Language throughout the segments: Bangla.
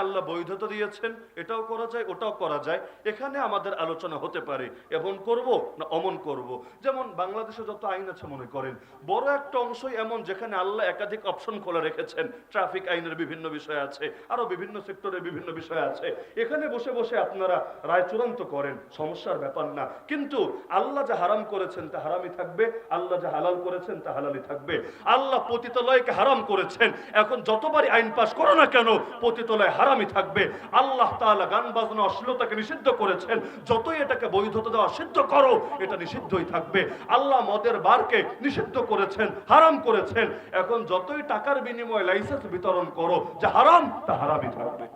আল্লাহ বৈধতা দিয়েছেন, এটাও করা যায় ওটাও করা যায়, এখানে আমাদের আলোচনা হতে পারে এমন করব না অমন করব। যেমন বাংলাদেশে যত আইন আছে মনে করেন বড় একটা অংশই এমন যেখানে আল্লাহ একাধিক অপশন খোলা রেখেছেন। ট্রাফিক আইনের বিভিন্ন বিষয় আছে, আরো বিভিন্ন সেক্টরের বিভিন্ন বিষয় আছে। এখানে বসে বসে আপনারা রায় চূড়ান্ত করেন, সমস্যার ব্যাপার না। কিন্তু আল্লাহ যা হারাম করেছেন তা হারামই থাকবে, আল্লাহ যা হালাল করেছেন তা হালালই থাকবে। আল্লাহ পতিতালয়কে হারাম করেছেন, এখন যতবারই আইন পাশ করো না কেন পতিতালয় হারামই থাকবে। আল্লাহ তাআলা গান বাজনা অশ্লীলতাকে নিষিদ্ধ করেছেন, যতই এটাকে বৈধতা দেওয়া সিদ্ধ করো এটা নিষিদ্ধই থাকবে। আল্লাহ মদের বারকে নিষিদ্ধ করেছেন, হারাম করেছেন, এখন যতই টাকার বিনিময়ে লাইসেন্স বিতরণ করো যা হারাম তা হারামই থাকবে।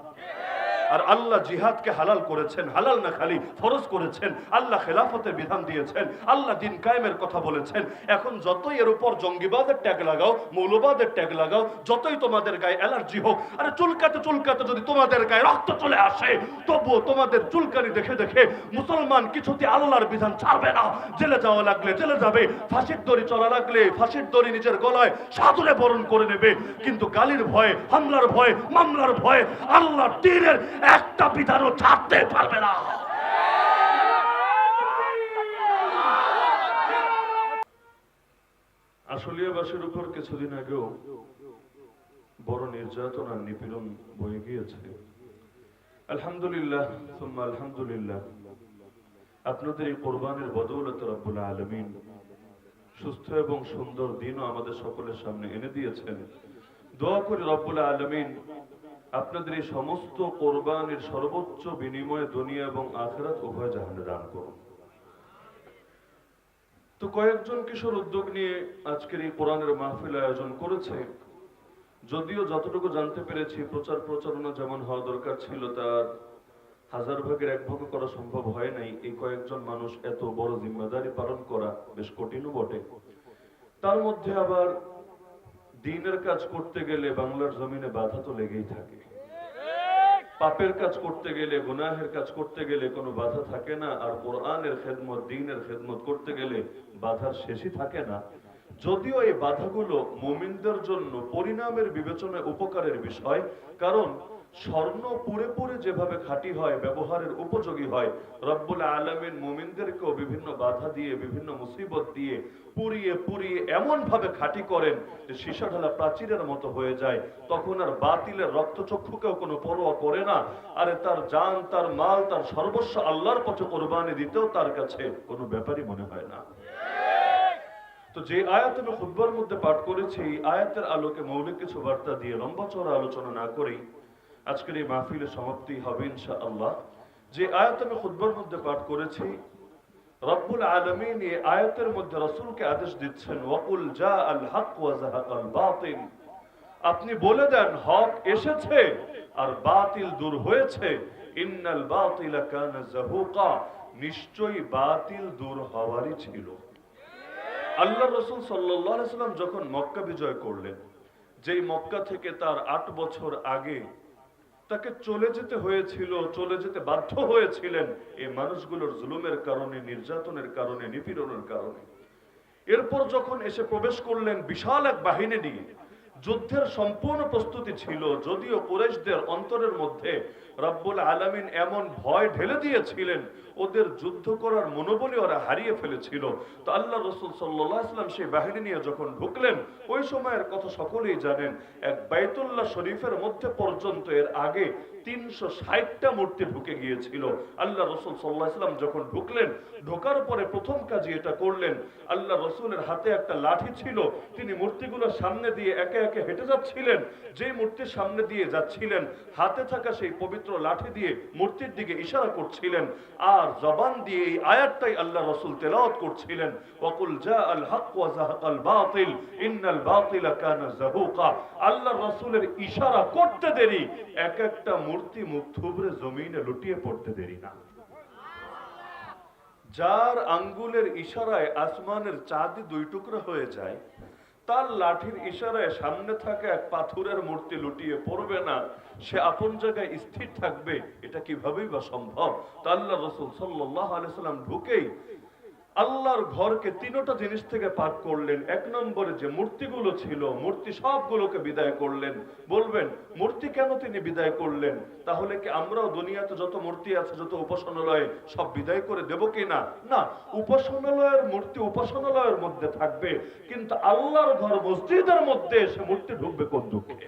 আর আল্লাহ জিহাদকে হালাল করেছেন, হালাল না খালি ফরজ করেছেন। আল্লাহ খেলাফতের বিধান দিয়েছেন, আল্লাহ দিন কায়েমের কথা বলেছেন। এখন যতই এর উপর জঙ্গিবাদের ট্যাগ লাগাও, মৌলবাদের ট্যাগ লাগাও, যতই তোমাদের গায়ে অ্যালার্জি হোক, আরে চুলকাতে চুলকাতে যদি তোমাদের গায়ে রক্ত চলে আসে তবুও তোমাদের চুলকানি দেখে দেখে মুসলমান কিছুতে আল্লাহর বিধান ছাড়বে না। জেলে যাওয়া লাগলে জেলে যাবে, ফাঁসির দড়ি চলা লাগলে ফাঁসির দড়ি নিজের গলায় সাদরে বরণ করে নেবে। কিন্তু গালির ভয়ে, হামলার ভয়ে, মামলার ভয়ে আল্লাহর দ্বীনের একটা বিধানও ছাড়তে পারবে না। আশুলিয়াবাসীর উপর কিছুদিন আগেও বড় নির্যাতন আর নিপীড়ন বয়ে গিয়েছে। আলহামদুলিল্লাহ সুম্মা আলহামদুলিল্লাহ, আপনাদের এই কোরবানির বদৌলতে রব্বুল আলামিন সুস্থ এবং সুন্দর দিনও আমাদের সকলের সামনে এনে দিয়েছেন। দোয়া করি রব্বুল আলামিন আপনাদের এই সমস্ত কোরবানির সর্বোচ্চ বিনিময়ে দুনিয়া এবং আখিরাত উভয় জাহানে দান করুন। তো কয়েকজন কিশোর উদ্যোগ নিয়ে আজকের এই কোরআনের মাহফিল আয়োজন করেছে। যদিও যতটুকু জানতে পেরেছি প্রচার প্রচারণা যেমন হওয়া দরকার ছিল তার 1000 ভাগের 1 ভাগও করা সম্ভব হয় নাই। এই কয়েকজন মানুষ এত বড় জিম্মেদারি পালন করা বেশ কঠিনও বটে। তার মধ্যে আবার দ্বীনের কাজ করতে গেলে বাংলার জমিনে বাধা তো লেগেই থাকে। পাপের কাজ করতে গেলে, গুনাহের কাজ করতে গেলে কোনো বাধা থাকে না। আর কোরআনের খেদমত, দ্বীনের খেদমত করতে গেলে বাধার শেষই থাকে না। যদিও এই বাধাগুলো মুমিনদের জন্য পরিণামের বিবেচনায় উপকারের বিষয়, কারণ স্বর্ণ পুড়ে পুড়ে যেভাবে খাঁটি হয়, ব্যবহারের উপযোগী হয়, রব্বুল আলামিন মুমিনদেরকেও বিভিন্ন বাধা দিয়ে, বিভিন্ন মুসিবত দিয়ে পুড়িয়ে পুড়িয়ে এমন ভাবে খাঁটি করেন যে সীসা ঢালা প্রাচীরের মতো হয়ে যায়। তখন আর বাতিলের রক্তচক্ষুকেও কোনো পরোয়া করে না। আরে তার জান, তার মাল, তার সর্বস্ব আল্লাহর পথে কোরবানি দিতেও তার কাছে কোনো ব্যাপারই মনে হয় না। তো যে আয়াত আমি খুতবার মধ্যে পাঠ করেছি, এই আয়াতের আলোকে মৌলিক কিছু বার্তা দিয়ে লম্বা চড়া আলোচনা না করেই আজকের এই মাহফিলের সমাপ্তি হবে ইনশাআল্লাহ। যে আয়াত আমি খুতবার মধ্যে পাঠ করেছি, রব্বুল আলামিন এই আয়াতের মধ্যে রাসূলকে আদেশ দিচ্ছেন, ওয়াকুল জাআল হক ওয়া যাহাকাল বাতিল, আপনি বলে দেন হক এসেছে আর বাতিল দূর হয়েছে। ইন্নাল বাতিলা কানা যাহুকা, নিশ্চয়ই বাতিল দূর হওয়ারই ছিল। আল্লাহ রাসূল সাল্লাল্লাহু আলাইহি ওয়াসাল্লাম যখন মক্কা বিজয় করলেন, যেই মক্কা থেকে তার 8 বছর আগে তাকে চলে যেতে হয়েছিল, চলে যেতে বাধ্য হয়েছিলেন এই মানুষগুলোর জুলুমের কারণে, নির্যাতনের কারণে, নিপীড়নের কারণে। এরপর যখন এসে প্রবেশ করলেন বিশাল এক বাহিনী নিয়ে, যুদ্ধের সম্পূর্ণ প্রস্তুতি ছিল। যদিও কুরাইশদের অন্তরের মধ্যে রব্বুল আলামিন এমন ভয় ঢেলে দিয়েছিলেন, ওদের যুদ্ধ করার মনোবলই ওরা হারিয়ে ফেলেছিল। তো আল্লাহ রাসূল সাল্লাল্লাহু আলাইহি ওয়াসাল্লাম সেই বাহিনী নিয়ে যখন ঢুকলেন, ওই সময়ের কথা সকলেই জানেন, এক বাইতুল্লাহ শরীফের মধ্যে পর্যন্ত এর আগে 360টা মূর্তি ঢুকে গিয়েছিল। আল্লাহ রাসূল সাল্লাল্লাহু আলাইহি ওয়াসাল্লাম যখন ঢুকলেন, ঢোকার পরে প্রথম কাজই এটা করলেন, আল্লাহ রাসূলের হাতে একটা লাঠি ছিল, তিনি মূর্তিগুলোর সামনে দিয়ে একে একে হেঁটে যাচ্ছিলেন। যেই মূর্তির সামনে দিয়ে যাচ্ছিলেন, হাতে থাকা সেই পবিত্র লাঠি দিয়ে মূর্তির দিকে ইশারা করছিলেন, আর জবান দিয়ে এই আয়াতটাই আল্লাহ রাসূল তেলাওয়াত করছিলেন, ওয়াকুল জাআল হক ওয়া যাহাকাল বাতিল ইন্নাল বাতিলা কানা যাহুকা। আল্লাহ রাসূলের ইশারা করতে দেরি, এক একটা মূর্তি মুখ থুবড়ে জমিনে লুটিয়ে পড়তে দেরি না। যার আঙ্গুলের ইশারায় আসমানের চাঁদ 2 টুকরা হয়ে যায়, তার লাঠির ইশারায় সামনে থাকা এক পাথরের মূর্তি লুটিয়ে পড়বে না, সে আপন জায়গায় স্থির থাকবে, এটা কিভাবেই বা সম্ভব? তো আল্লাহ রাসূল সাল্লাল্লাহু আলাইহি ওয়াসাল্লাম ঢুকেই আল্লাহর ঘরকে তিনটা জিনিস থেকে পাক করলেন। এক নম্বরে যে মূর্তিগুলো ছিল, মূর্তি সবগুলোকে বিদায় করলেন। বলবেন মূর্তি কেন তিনি বিদায় করলেন? তাহলে কি আমরাও দুনিয়াতে যত মূর্তি আছে, যত উপাসনালয়, সব বিদায় করে দেব কি না? না, উপাসনালয়ের মূর্তি উপাসনালয়ের মধ্যে থাকবে, কিন্তু আল্লাহর ঘর মসজিদের মধ্যে এসে মূর্তি ঢুকবে কোন দুঃখে?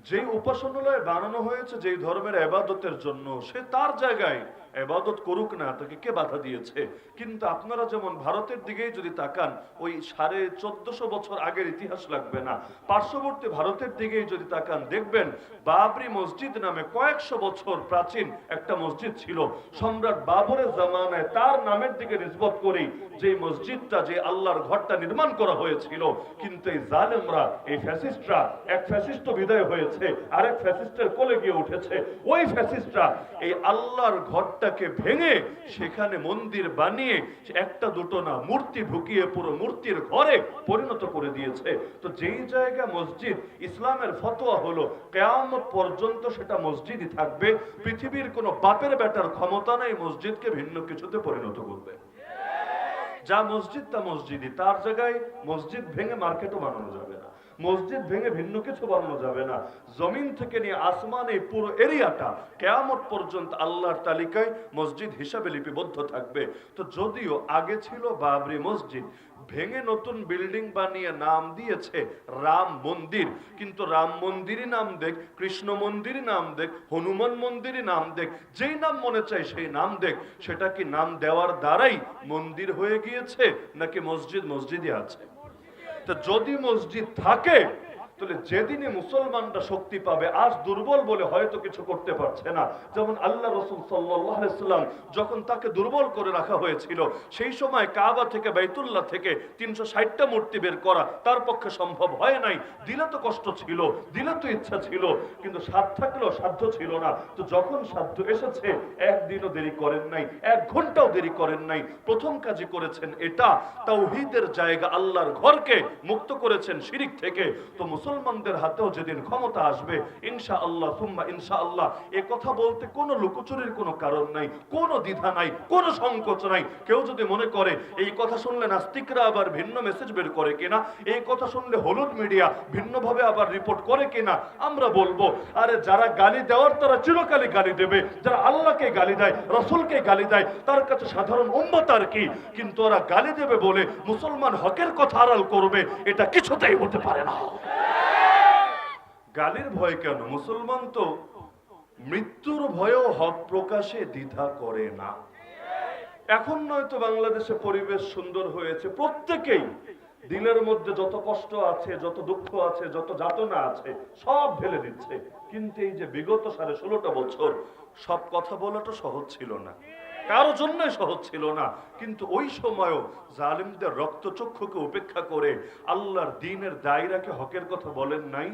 যে উপাসনালয় বানানো হয়েছে যেই ধর্মের ইবাদতের জন্য, সে তার জায়গায় ইবাদত করুক না, তাকে কে বাধা দিয়েছে? কিন্তু আপনারা যেমন ভারতের দিকেই যদি তাকান, ওই 1450 বছর আগের ইতিহাস লাগবে না, পার্শ্ববর্তী ভারতের দিকেই যদি তাকান, দেখবেন বাবরি মসজিদ নামে কয়েকশো বছর প্রাচীন একটা মসজিদ ছিল। সম্রাট বাবরের জামানায় তার নামের দিকে নিসবত করেই যে মসজিদটা, যে আল্লাহর ঘরটা নির্মাণ করা হয়েছিল। কিন্তু এই জালেমরা, এই ফ্যাসিস্টরা, এক ফ্যাসিস্ট বিদায় হয়েছে, আরেক ফ্যাসিস্টের কোলে গিয়ে উঠেছে। ওই ফ্যাসিস্টরা এই আল্লাহর ঘরটাকে ভেঙে সেখানে মন্দির বানিয়ে একটা দুটো না, মূর্তি ঢুকিয়ে পুরো মূর্তির ঘরে পরিণত করে দিয়েছে। তো যেই জায়গা মসজিদ, ইসলামের ফতোয়া হলো কিয়ামত পর্যন্ত সেটা মসজিদই থাকবে। পৃথিবীর কোনো বাপের বেটার ক্ষমতা নেই মসজিদকে ভিন্ন কিছুতে পরিণত করবে। যা মসজিদ তা মসজিদই, তার জায়গায় মসজিদ ভেঙে মার্কেটও বানানো যাবে না, মসজিদ ভেঙে ভিন্ন কিছু বানানো যাবে না। জমিন থেকে নিয়ে আসমান, এই পুরো এরিয়াটা কিয়ামত পর্যন্ত আল্লাহর তালিকায় মসজিদ হিসাবে লিপিবদ্ধ থাকবে। তো যদিও আগে ছিল বাবরি মসজিদ, ভেঙে নতুন বিল্ডিং বানিয়ে নাম দিয়েছে রাম মন্দির, কিন্তু রাম মন্দিরই নাম দেখ, কৃষ্ণ মন্দিরই নাম দেখ, হনুমান মন্দিরই নাম দেখ, যেই নাম মনে চায় সেই নাম দেখ, সেটা কি নাম দেওয়ার দ্বারাই মন্দির হয়ে গিয়েছে, নাকি মসজিদ মসজিদই আছে? তো যদি মসজিদ থাকে, তাহলে যেদিনে মুসলমানরা শক্তি পাবে, আজ দুর্বল বলে হয়তো কিছু করতে পারছে না। যেমন আল্লাহ রাসূল সাল্লাল্লাহু আলাইহি সাল্লাম যখন তাকে দুর্বল করে রাখা হয়েছিল, সেই সময় কাবা থেকে, বাইতুল্লাহ থেকে 360টা মূর্তি বের করা তার পক্ষে সম্ভব হয় নাই। দিলে তো কষ্ট ছিল, দিলে তো ইচ্ছা ছিল, কিন্তু সাধ্য থাকলেও সাধ্য ছিল না। তো যখন সাধ্য এসেছে, একদিনও দেরি করেন নাই, 1 ঘন্টাও দেরি করেন নাই। প্রথম কাজই করেছেন এটা, তাওহীদের জায়গা আল্লাহর ঘরকে মুক্ত করেছেন শিরিক থেকে। তো মুসলমানদের হাতেও যেদিন ক্ষমতা আসবে, ইনশাআল্লাহ সুম্মা ইনশাআল্লাহ, এ কথা বলতে কোনো লুকোচুরির কোনো কারণ নাই, কোনো দ্বিধা নাই, কোনো সংকোচ নাই। কেউ যদি মনে করে এই কথা শুনলে নাস্তিকরা আবার ভিন্ন মেসেজ বের করে কিনা, এই কথা শুনলে হলুদ মিডিয়া ভিন্নভাবে আবার রিপোর্ট করে কিনা, আমরা বলবো আরে যারা গালি দেওয়ার তারা চিরকালই গালি দেবে। যারা আল্লাহকে গালি দেয়, রাসূলকে গালি দেয়, তার কাছে সাধারণ উম্মত আর কি। কিন্তু ওরা গালি দেবে বলে মুসলমান হকের কথা আড়াল করবে, এটা কিছুতেই হতে পারে না। গালির ভয় কেন? মুসলমান তো মৃত্যুর ভয়েও হক প্রকাশে দ্বিধা করে না। এখন নয়তো বাংলাদেশে পরিবেশ সুন্দর হয়েছে, প্রত্যেকেই দিলের মধ্যে যত কষ্ট আছে, যত দুঃখ আছে, যত যাতনা আছে, সব ঢেলে দিচ্ছে। কিন্তু এই যে বিগত 16.5 বছর, সব কথা বলাটা সহজ ছিল না, কারো জন্যই সহজ ছিল না। কিন্তু ওই সময়ও জালিমদের রক্তচক্ষুকে উপেক্ষা করে আল্লাহর দ্বীনের দায়রাকে হকের কথা বলেন নাই।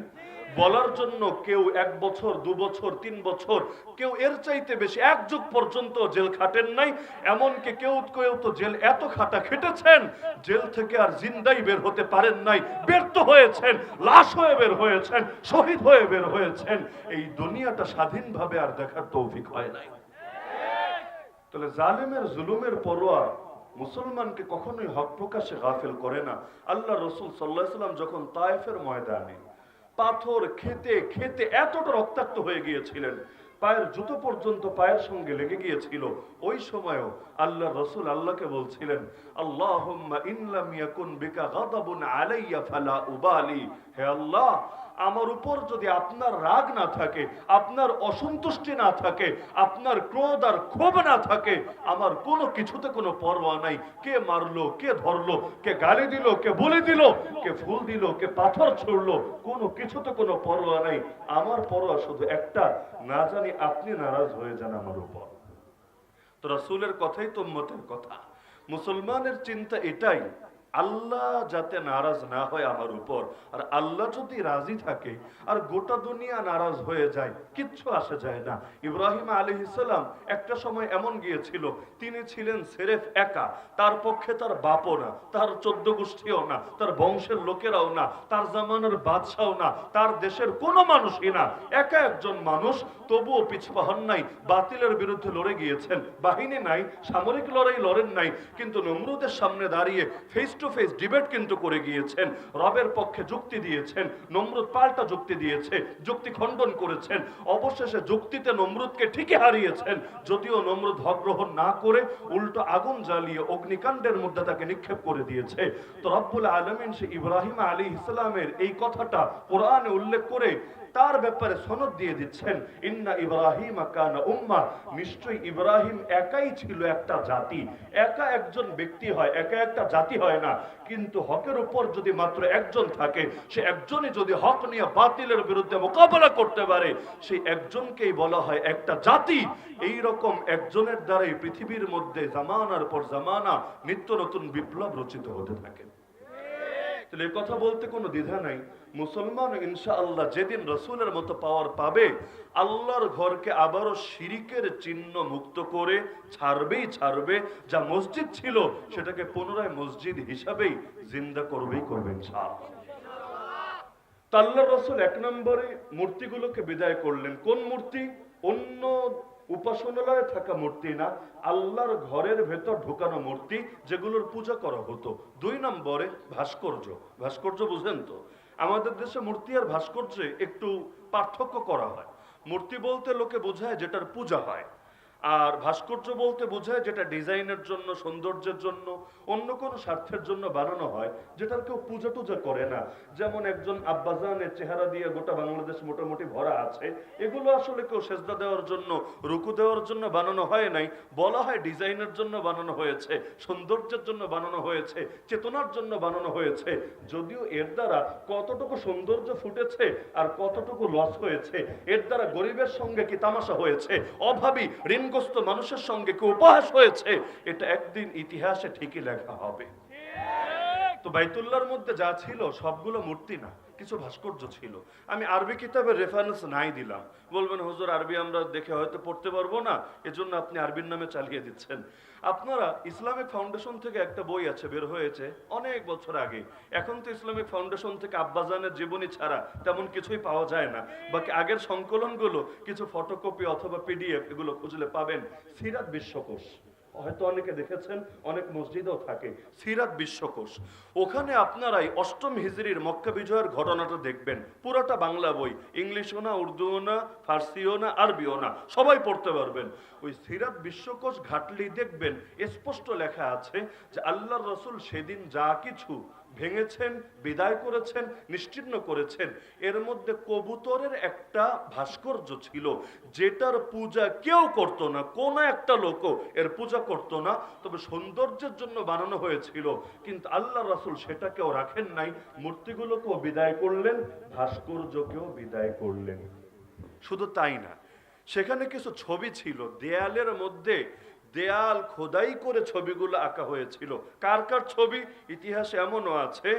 বলার জন্য কেউ 1 বছর, 2 বছর, 3 বছর, কেউ এর চাইতে বেশি 1 যুগ পর্যন্ত জেল খাটেন নাই। এমনকি কেউ কেউ তো জেল এত খাটা খেটেছেন, জেল থেকে আর জিন্দাই বের হতে পারেন নাই, ব্যর্থ হয়েছেন, লাশ হয়ে বের হয়েছেন, শহীদ হয়ে বের হয়েছেন। এই দুনিয়াটা স্বাধীনভাবে আর দেখার তৌফিক হয় নাই। তাহলে জালেমের জুলুমের পরোয়া মুসলমানকে কখনোই হক প্রকাশে গাফিল করে না। আল্লাহ রাসূল সাল্লাল্লাহু আলাইহি সাল্লাম যখন তায়েফের ময়দানে পাথর খেতে খেতে এতটা রক্তাক্ত হয়ে গিয়েছিলেন, পায়ের জুতো পর্যন্ত পায়ের সঙ্গে লেগে গিয়েছিল, ওই সময়ও আল্লাহ রাসূল আল্লাহকে বলছিলেন, আল্লাহুম্মা ইন লাম ইয়াকুন বিকা গাদাবুন আলাইয়া ফালা উবালি, হে আল্লাহ, আমার উপর যদি আপনার রাগ না থাকে, আপনার অসন্তুষ্টি না থাকে, আপনার ক্রোধ আর ক্ষোভ না থাকে, আমার কোনো কিছুতে কোনো পরোয়া নাই। কে মারলো, কে ধরলো, কে গালি দিল, কে বলে দিল, কে ফুল দিল, কে পাথর ছুড়লো, কোনো কিছুতে কোনো পরোয়া নাই। আমার পরোয়া শুধু একটা, না জানি আপনি নারাজ হয়ে যান আমার উপর। তো রাসূলের কথাই তো উম্মতের কথা। মুসলমানের চিন্তা এটাই আল্লাহ যাতে নারাজ না হয় আমার উপর, আর আল্লাহ যদি রাজি থাকে আর গোটা দুনিয়া নারাজ হয়ে যায়, কিচ্ছু আসে যায় না। ইব্রাহিম আলাইহিস সালাম একটা সময় এমন গিয়েছিল, তিনি ছিলেন সেরেফ একা, তার পক্ষে তার বাপও না, তার 14 গোষ্ঠীও না, তার বংশের লোকেরাও না, তার জামানার বাদশাও না, তার দেশের কোনো মানুষই না, একা একজন মানুষ, তবুও পিছপা হন নাই, বাতিলের বিরুদ্ধে লড়ে গিয়েছেন। বাহিনী নাই, সামরিক লড়াই লড়েন নাই, কিন্তু নমরুদের সামনে দাঁড়িয়ে ফেস টু ফেস ডিবেট কিন্তু করে গিয়েছেন, রবের পক্ষে যুক্তি দিয়েছেন, নমরুদ পাল্টা যুক্তি দিয়েছে, যুক্তি খণ্ডন করেছেন, অবশেষে যুক্তিতে নমরুদকে ঠিকই হারিয়েছেন। যদিও নমরুদ হক গ্রহণ না করে উল্টো আগুন জ্বালিয়ে অগ্নিকাণ্ডের মধ্যে তাকে নিক্ষেপ করে দিয়েছে। তো রব্বুল আলামিন সে ইব্রাহিম আলাইহিস সালামের এই কথাটা কোরআনে উল্লেখ করে তার ব্যাপারে সনদ দিয়ে দিচ্ছেন, ইন্না ইব্রাহিম কানা উম্মা, নিশ্চয়ই ইব্রাহিম একাই ছিল একটা জাতি। একা একজন ব্যক্তি হয়, একা একটা জাতি হয় না, কিন্তু হকের উপর যদি মাত্র একজন থাকে, সে একজনই যদি হক নিয়ে বাতিলের বিরুদ্ধে মোকাবেলা করতে পারে, সেই একজনকেই বলা হয় একটা জাতি। এই রকম একজনের দ্বারাই পৃথিবীর মধ্যে জামানার পর জামানা নিত্য নতুন বিপ্লব রচিত হতে থাকে। তাহলে এই কথা বলতে কোনো দ্বিধা নাই, মুসলমান ইনশাআল্লাহ যেদিন রসুলের মতো পাওয়ার পাবে, আল্লাহর ঘরকে আবারও শিরিকের চিহ্ন মুক্ত করে ছাড়বেই ছাড়বে। যা মসজিদ ছিল সেটাকে পুনরায় মসজিদ হিসাবেই জিন্দা করবেই করবে ইনশাআল্লাহ। তা আল্লাহর রসুল 1 নম্বরে মূর্তিগুলোকে বিদায় করলেন। কোন মূর্তি? অন্য উপাসনালয়ে থাকা মূর্তি না, আল্লাহর ঘরের ভেতর ঢোকানো মূর্তি, যেগুলোর পূজা করা হতো। 2 নম্বরে ভাস্কর্য। ভাস্কর্য বুঝেন তো? আমাদের দেশে মূর্তি আর ভাস্কর্যে একটু পার্থক্য করা হয়। মূর্তি বলতে লোকে বোঝায় যেটার পূজা হয়, আর ভাস্কর্য বলতে বোঝায় যেটা ডিজাইনের জন্য, সৌন্দর্যের জন্য, অন্য কোনো স্বার্থের জন্য বানানো হয়, যেটার কেউ পূজা টুজা করে না। যেমন একজন আব্বাজানের চেহারা দিয়ে গোটা বাংলাদেশ মোটামুটি ভরা আছে, এগুলো আসলে কেউ সেজদা দেওয়ার জন্য, রুকু দেওয়ার জন্য বানানো হয় নাই, বলা হয় ডিজাইনের জন্য বানানো হয়েছে, সৌন্দর্যের জন্য বানানো হয়েছে, চেতনার জন্য বানানো হয়েছে। যদিও এর দ্বারা কতটুকু সৌন্দর্য ফুটেছে আর কতটুকু লস হয়েছে, এর দ্বারা গরিবের সঙ্গে কি তামাশা হয়েছে, অভাবী ঋণগ্রস্ত মানুষের সঙ্গে কি উপহাস হয়েছে, এটা একদিন ইতিহাসে ঠিকই লেখা হবে। তো বাইতুল্লাহর মধ্যে যা ছিল সবগুলো মূর্তি না, কিছু ভাস্কর্য ছিল। আমি আরবি কিতাবের রেফারেন্স নাই দিলাম, বলবেন হুজুর আরবি আমরা দেখে হয়তো পড়তে পারবো না, এজন্য আপনি আরবির নামে চালিয়ে দিচ্ছেন। আপনারা ইসলামিক ফাউন্ডেশন থেকে একটা বই আছে, বের হয়েছে অনেক বছর আগে। এখন তো ইসলামিক ফাউন্ডেশন থেকে আব্বাজানের জীবনী ছাড়া তেমন কিছুই পাওয়া যায় না, বাকি আগের সংকলনগুলো কিছু ফটোকপি অথবা পিডিএফ এগুলো খুঁজলে পাবেন। সিরাত বিশ্বকোষ হয়তো অনেকে দেখেছেন, অনেক মসজিদেও থাকে, সিরাত বিশ্বকোষ। ওখানে আপনারাই 8ম হিজরির মক্কা বিজয়ের ঘটনাটা দেখবেন। পুরোটা বাংলা বই, ইংলিশও না, উর্দুও না, ফার্সিও না, আরবিও না, সবাই পড়তে পারবেন। ওই সিরাত বিশ্বকোষ ঘাটলেই দেখবেন স্পষ্ট লেখা আছে যে আল্লাহর রসুল সেদিন যা কিছু ভেঙেছেন, বিদায় করেছেন, নিশ্চিহ্ন করেছেন, এর মধ্যে কবুতরের একটা ভাস্কর্য ছিল, যেটার পূজা কেউ করতো না, কোন একটা লোকও এর পূজা করতো না, তবে সৌন্দর্যের জন্য বানানো হয়েছিল। কিন্তু আল্লাহ রাসূল সেটাকেও রাখেন নাই, মূর্তিগুলোকেও বিদায় করলেন, ভাস্কর্যকেও বিদায় করলেন। শুধু তাই না, সেখানে কিছু ছবি ছিল, দেয়ালের মধ্যে দেয়াল খোদাই করে ছবিগুলো আঁকা হয়েছিল। কার কার ছবি? ইতিহাসে এমনও আছে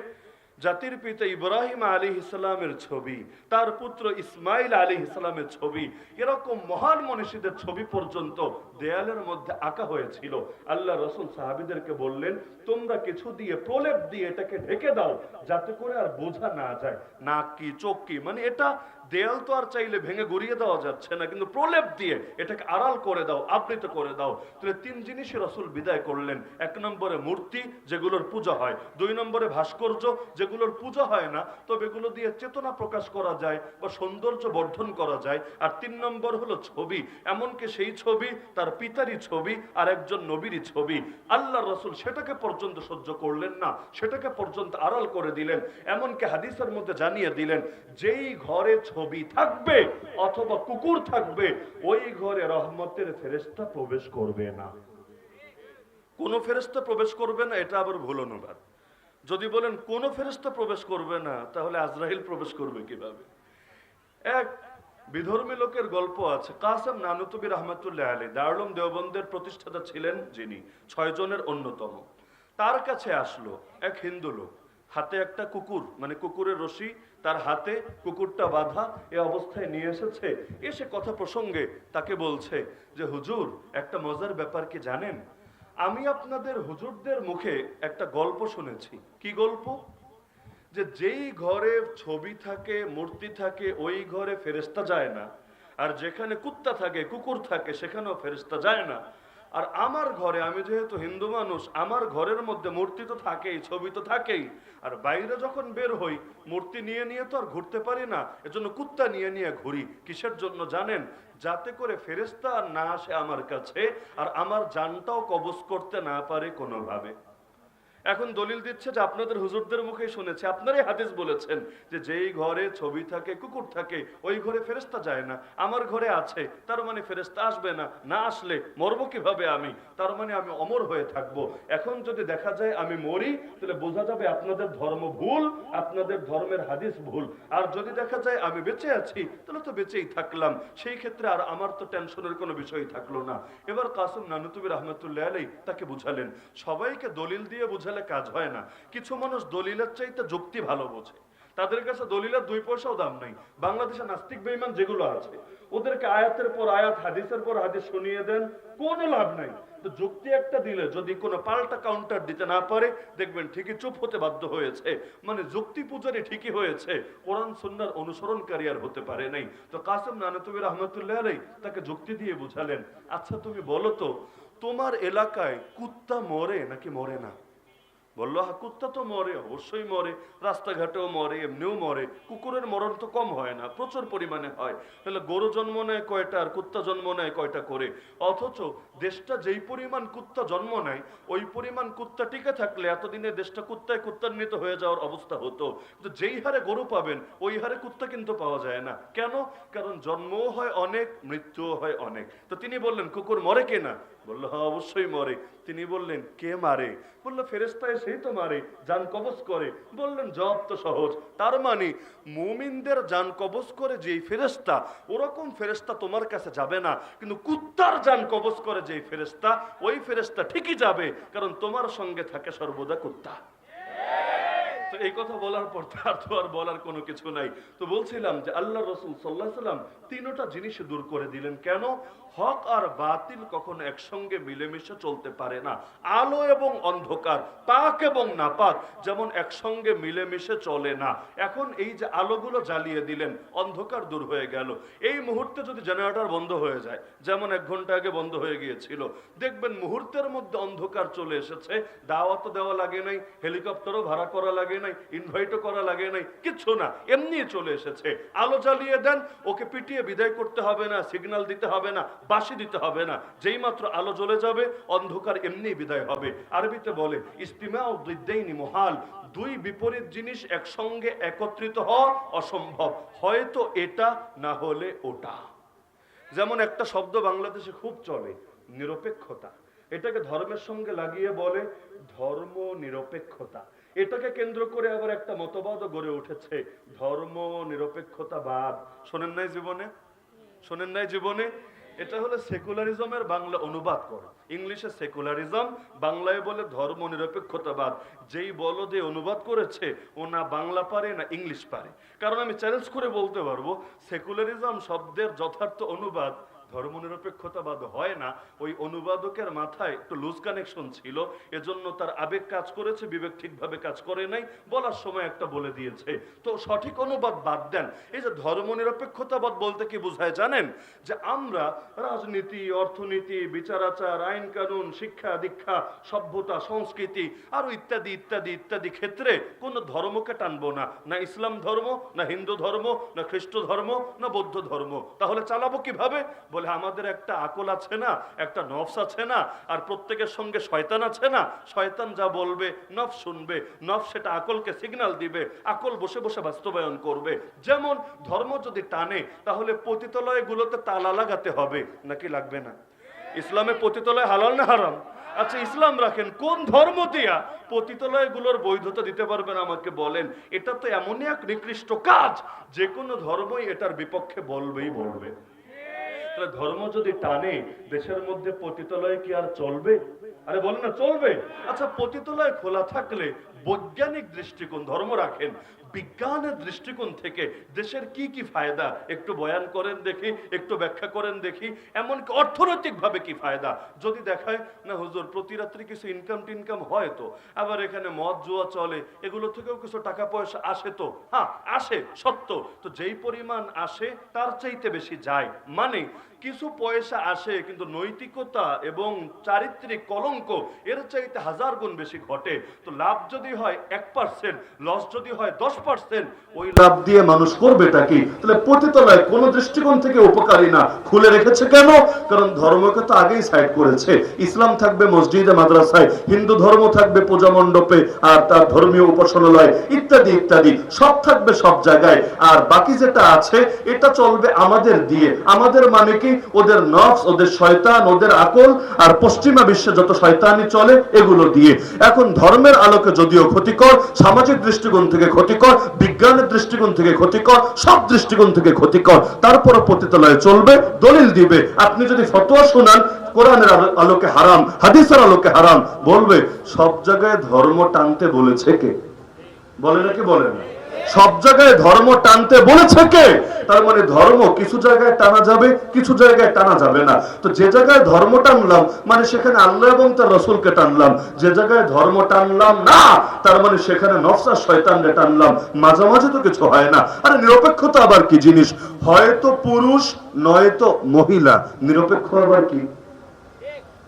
জাতির পিতা ইব্রাহিম আলাইহিস সালামের ছবি, তার পুত্র ইসমাইল আলাইহিস সালামের ছবি, এরকম মহান মনীষীদের ছবি পর্যন্ত দেয়ালের মধ্যে আঁকা হয়েছিল। আল্লাহ রাসূল সাহাবীদেরকে বললেন, তোমরা কিছু দিয়ে প্রলেপ দিয়ে এটাকে ঢেকে দাও, যাতে করে আর বোঝা না যায় নাক কি চোখ কি, মানে এটা দেয়াল তো আর চাইলে ভেঙে গড়িয়ে দেওয়া যাচ্ছে না, কিন্তু প্রলেপ দিয়ে এটাকে আড়াল করে দাও, আবৃত করে দাও। তাহলে 3 জিনিসই রাসূল বিদায় করলেন। 1 নম্বরে মূর্তি, যেগুলোর পূজা হয়। 2 নম্বরে ভাস্কর্য, যেগুলোর পূজা হয় না, তবে এগুলো দিয়ে চেতনা প্রকাশ করা যায় বা সৌন্দর্য বর্ধন করা যায়। আর 3 নম্বর হলো ছবি, এমনকি সেই ছবি তার পিতারই ছবি আর একজন নবীরই ছবি। আল্লাহ রাসূল সেটাকে পর্যন্ত সহ্য করলেন না, সেটাকে পর্যন্ত আড়াল করে দিলেন। এমনকি হাদিসের মধ্যে জানিয়ে দিলেন, যেই ঘরে ছবি থাকবে অথবা কুকুর থাকবে, ওই ঘরে রহমতের ফেরেশতা প্রবেশ করবে না। কোন ফেরেশতা প্রবেশ করবে না, এটা আবার ভুল অনুবাদ। যদি বলেন কোন ফেরেশতা প্রবেশ করবে না, তাহলে আজরাইল প্রবেশ করবে কিভাবে? এক বিধর্মী লোকের গল্প আছে, কাসেম নানুতুবি রহমাতুল্লাহ আলাইহি, দারুল উলুম দেওবন্দের প্রতিষ্ঠাতা ছিলেন যিনি, 6 জনের অন্যতম। তার কাছে আসলো এক হিন্দু লোক, হাতে একটা কুকুর, মানে কুকুরের রশি তার হাতে, কুকুরটা বাঁধা, এ অবস্থায় নিয়ে এসেছে। এসে কথা প্রসঙ্গে তাকে বলছে যে হুজুর, একটা মজার ব্যাপার কি জানেন, আমি আপনাদের হুজুরদের মুখে একটা গল্প শুনেছি। কি গল্প? যে যেই ঘরে ছবি থাকে, মূর্তি থাকে, ওই ঘরে ফেরেশতা যায় না, আর যেখানে কুত্তা থাকে, কুকুর থাকে, সেখানেও ফেরেশতা যায় না। আর আমার ঘরে, আমি যেহেতু হিন্দু মানুষ, আমার ঘরের মধ্যে মূর্তি তো থাকেই, ছবি তো থাকেই, আর বাইরে যখন বের হই মূর্তি নিয়ে নিয়ে তো আর ঘুরতে পারি না, এজন্য কুত্তা নিয়ে নিয়ে ঘুরি। কিসের জন্য জানেন? যাতে করে ফেরেশতা আর না আসে আমার কাছে, আর আমার জানটাও কবজ করতে না পারে কোনোভাবে। এখন দলিল দিচ্ছে যে আপনাদের হুজুরদের মুখেই শুনেছে, আপনারাই হাদিস বলেছেন যে যেই ঘরে ছবি থাকে, কুকুর থাকে, ওই ঘরে ফেরেশতা যায় না। আমার ঘরে আছে, তার মানে ফেরেশতা আসবে না, না আসলে মরবো কিভাবে আমি? তার মানে আমি অমর হয়ে থাকবো। এখন যদি দেখা যায় আমি মরি, তাহলে বোঝা যাবে আপনাদের ধর্ম ভুল, আপনাদের ধর্মের হাদিস ভুল। আর যদি দেখা যায় আমি বেঁচে আছি, তাহলে তো বেঁচেই থাকলাম, সেই ক্ষেত্রে আর আমার তো টেনশনের কোনো বিষয় থাকলো না। এবার কাসেম নানুতুবি রহমতুল্লাহ আলাইহি তাকে বুঝালেন। সবাইকে দলিল দিয়ে বুঝালে কাজ হয় না। কিছু মানুষ দলিলের চাইতে যুক্তি ভালো বোঝে, তাদের কাছে দলিলের 2 পয়সাও দাম নাই। বাংলাদেশে নাস্তিক বেঈমান যেগুলো আছে, ওদেরকে আয়াতের পর আয়াত, হাদিসের পর হাদিস শুনিয়ে দেন, কোনো লাভ নাই। তো যুক্তি একটা দিলে যদি কোনো পাল্টা কাউন্টার দিতে না পারে, দেখবেন ঠিকই চুপ হতে বাধ্য হয়েছে। মানে যুক্তি পূজারি ঠিকই হয়েছে, কোরআন সুন্নাহর অনুসরণকারী আর হতে পারে নাই। তো কাসেম নানুতুবি রহমতুল্লাহ আলাইহি তাকে যুক্তি দিয়ে বুঝালেন, আচ্ছা তুমি বলো তো, তোমার এলাকায় কুত্তা মরে নাকি মরে না? বললো, হ্যাঁ কুত্তা তো মরে, অবশ্যই মরে, রাস্তাঘাটেও মরে, এমনিও মরে। কুকুরের মরণ তো কম হয় না, প্রচুর পরিমাণে হয়। তাহলে গরু জন্ম নেয় কয়টা আর কুত্তা জন্ম নেয় কয়টা করে? অথচ দেশটা যেই পরিমাণ কুত্তা জন্ম নেয়, ওই পরিমাণ কুত্তা টিকে থাকলে এতদিনে দেশটা কুত্তায় কুত্তান্বিত হয়ে যাওয়ার অবস্থা হতো। কিন্তু যেই হারে গরু পাবেন, ওই হারে কুত্তা কিন্তু পাওয়া যায় না। কেন? কারণ জন্মও হয় অনেক, মৃত্যুও হয় অনেক। তো তিনি বললেন, কুকুর মরে কিনা? বললো, হ্যাঁ অবশ্যই মরে। তিনি বললেন, কে মারে? বললো, ফেরেশতা এসেই তো মারে, জান কবজ করে। বললেন, জবাব তো সহজ। তার মানে মুমিনদের জান কবজ করে যেই ফেরেশতা, ওরকম ফেরেশতা তোমার কাছে যাবে না। কিন্তু কুত্তার জান কবজ করে যেই ফেরেশতা, ওই ফেরেশতা ঠিকই যাবে, কারণ তোমার সঙ্গে থাকে সর্বদা কুত্তা। তো এই কথা বলার পর তার তো আর বলার কোনো কিছু নাই। তো বলছিলাম যে আল্লাহ রাসূল সাল্লাল্লাহু আলাইহি সাল্লাম তিনটা জিনিস দূর করে দিলেন। কেন? হক আর বাতিল কখনো একসঙ্গে মিলেমিশে চলতে পারে না। আলো এবং অন্ধকার, পাক এবং নাপাক যেমন একসঙ্গে মিলেমিশে চলে না। এখন এই যে আলোগুলো জ্বালিয়ে দিলেন, অন্ধকার দূর হয়ে গেল। এই মুহূর্তে যদি জেনারেটর বন্ধ হয়ে যায়, যেমন 1 ঘন্টা আগে বন্ধ হয়ে গিয়েছিল, দেখবেন মুহূর্তের মধ্যে অন্ধকার চলে এসেছে। দাওয়াতও দেওয়া লাগে নাই, হেলিকপ্টারও ভাড়া করা লাগে নাই, ইনভাইটও করা লাগে নাই, কিচ্ছু না, এমনি চলে এসেছে। আলো জ্বালিয়ে দেন, ওকে পিটিয়ে বিদায় করতে হবে না, সিগন্যাল দিতে হবে না, বাঁশি দিতে হবে না। যেই মাত্র আলো জ্বলে যাবে, অন্ধকার এমনি বিদায় হবে। আরবিতে বলে ইস্তিমাউ দিদ্দাইনি মুহাল, 2 বিপরীত জিনিস একসঙ্গে একত্রিত হওয়া অসম্ভব, হয়তো এটা না হলে ওটা। যেমন একটা শব্দ বাংলাদেশে খুব চলে, নিরপেক্ষতা। এটাকে ধর্মের সঙ্গে লাগিয়ে বলে ধর্ম নিরপেক্ষতা। এটাকে কেন্দ্র করে আবার একটা মতবাদও গড়ে উঠেছে, ধর্ম নিরপেক্ষতাবাদ। শোনেন নাই জীবনে? শোনেন নাই জীবনে? এটা হলো সেকুলারিজমের বাংলা অনুবাদ করে। ইংলিশে সেকুলারিজম, বাংলায় বলে ধর্ম নিরপেক্ষতাবাদ। যেই বলদে অনুবাদ করেছে, ও না বাংলা পারে না ইংলিশ পারে। কারণ আমি চ্যালেঞ্জ করে বলতে পারবো, সেকুলারিজম শব্দের যথার্থ অনুবাদ ধর্মনিরপেক্ষতাবাদ হয় না। ওই অনুবাদকের মাথায় একটু লুজ কানেকশন ছিল, এজন্য তার আবেগ কাজ করেছে, বিবেক ঠিকভাবে কাজ করে নাই, বলার সময় একটা বলে দিয়েছে। তো সঠিক অনুবাদ বাদ দেন। এই যে ধর্মনিরপেক্ষতাবাদ বলতে কি বোঝায় জানেন? যে আমরা রাজনীতি, অর্থনীতি, বিচার আচার, আইন কানুন, শিক্ষা দীক্ষা, সভ্যতা, সংস্কৃতি আরো ইত্যাদি ইত্যাদি ইত্যাদি ক্ষেত্রে কোন ধর্মকে টানবো না, না ইসলাম ধর্ম, না হিন্দু ধর্ম, না খ্রিস্ট ধর্ম, না বৌদ্ধ ধর্ম। তাহলে চালাবো কিভাবে? বলে আমাদের একটা আকল আছে না, একটা নফস আছে না, আর প্রত্যেকের সঙ্গে শয়তান আছে না। শয়তান যা বলবে নফস শুনবে, নফস সেটা আকলকে সিগন্যাল দিবে, আকল বসে বসে বাস্তবায়ন করবে। যেমন ধর্ম যদি টানে, তাহলে পতিতালয়গুলোতে তালা লাগাতে হবে, নাকি লাগবে না? ইসলামে পতিতালয় হালাল না হারাম? আচ্ছা ইসলাম রাখেন, কোন ধর্ম দিয়া পতিতালয়গুলোর বৈধতা দিতে পারবেন আমাকে বলেন? এটা তো এমনই এক নিকৃষ্ট কাজ, যে কোনো ধর্মই এটার বিপক্ষে বলবেই বলবে। তাহলে ধর্ম যদি টানে, দেশের মধ্যে পতিতালয় কি আর চলবে? আরে বলেন না, চলবে? আচ্ছা, পতিতালয় খোলা থাকলে বৈজ্ঞানিক দৃষ্টিকোণ, ধর্ম রাখেন, বিজ্ঞানের দৃষ্টিকোণ থেকে দেশের কি কি ফায়দা একটু বয়ান করেন দেখি, একটু ব্যাখ্যা করেন দেখি। এমনকি অর্থনৈতিক ভাবে কি ফায়দা যদি দেখায় না হুজুর প্রতি রাত্রি কিছু ইনকাম টিনকাম হয় তো, আবার এখানে মদ জুয়া চলে, এগুলো থেকেও কিছু টাকা পয়সা আসে তো, হ্যাঁ আসে সত্য, তো যেই পরিমাণ আসে তার চাইতে বেশি যায়, মানে কিছু পয়সা আসে কিন্তু নৈতিকতা এবং চারিত্রিক কলঙ্ক এর চাইতে 1000 গুণ বেশি ঘটে। তো লাভ যদি হয় 1%, লস যদি হয় 10%, ওই লাভ দিয়ে মানুষ করবেটা কি? তাহলে পতিতালয় কোন দৃষ্টিকোণ থেকে উপকারী না। খুলে রেখেছে কেন? কারণ ধর্মকে তো আগেই সাইড করেছে। ইসলাম থাকবে মসজিদে মাদ্রাসায়, হিন্দু ধর্ম থাকবে পূজা মণ্ডপে আর তার ধর্মীয় উপাসনালয় ইত্যাদি ইত্যাদি, সব থাকবে সব জায়গায়। আর বাকি যেটা আছে এটা চলবে আমাদের দিয়ে। আমাদের মানে কি? ওদের নফস, ওদের শয়তান, ওদের আকল আর পশ্চিমা বিশ্বে যত শয়তানি চলে এগুলো দিয়ে। এখন ধর্মের আলোকে যদিও ক্ষতিকর, সামাজিক দৃষ্টিকোণ থেকে ক্ষতিকর, বিজ্ঞানের দৃষ্টিকোণ থেকে ক্ষতিকর, সব দৃষ্টিকোণ থেকে ক্ষতিকর, তারপরও পতিতালয়ে চলবে, দলিল দিবে। আপনি যদি ফতোয়া শোনান কোরআনের আলোকে হারাম, হাদিসের আলোকে হারাম, বলবে সব জায়গায় ধর্ম টানতে বলেছে কে? বলে নাকি বলে না? সব জায়গায় ধর্ম টানতে বলেছে কে? তার মানে ধর্ম কিছু জায়গায় টানা যাবে, কিছু জায়গায় টানা যাবে না। তো যে জায়গায় ধর্ম টানলাম মানে সেখানে আল্লাহ এবং তার রাসূলকে টানলাম, যে জায়গায় ধর্ম টানলাম না তার মানে সেখানে নফস আর শয়তানকে টানলাম। মাঝামাঝি তো কিছু হয় না। আরে নিরপেক্ষতা আবার কি জিনিস? হয়তো পুরুষ নয়তো মহিলা, নিরপেক্ষ আবার কি?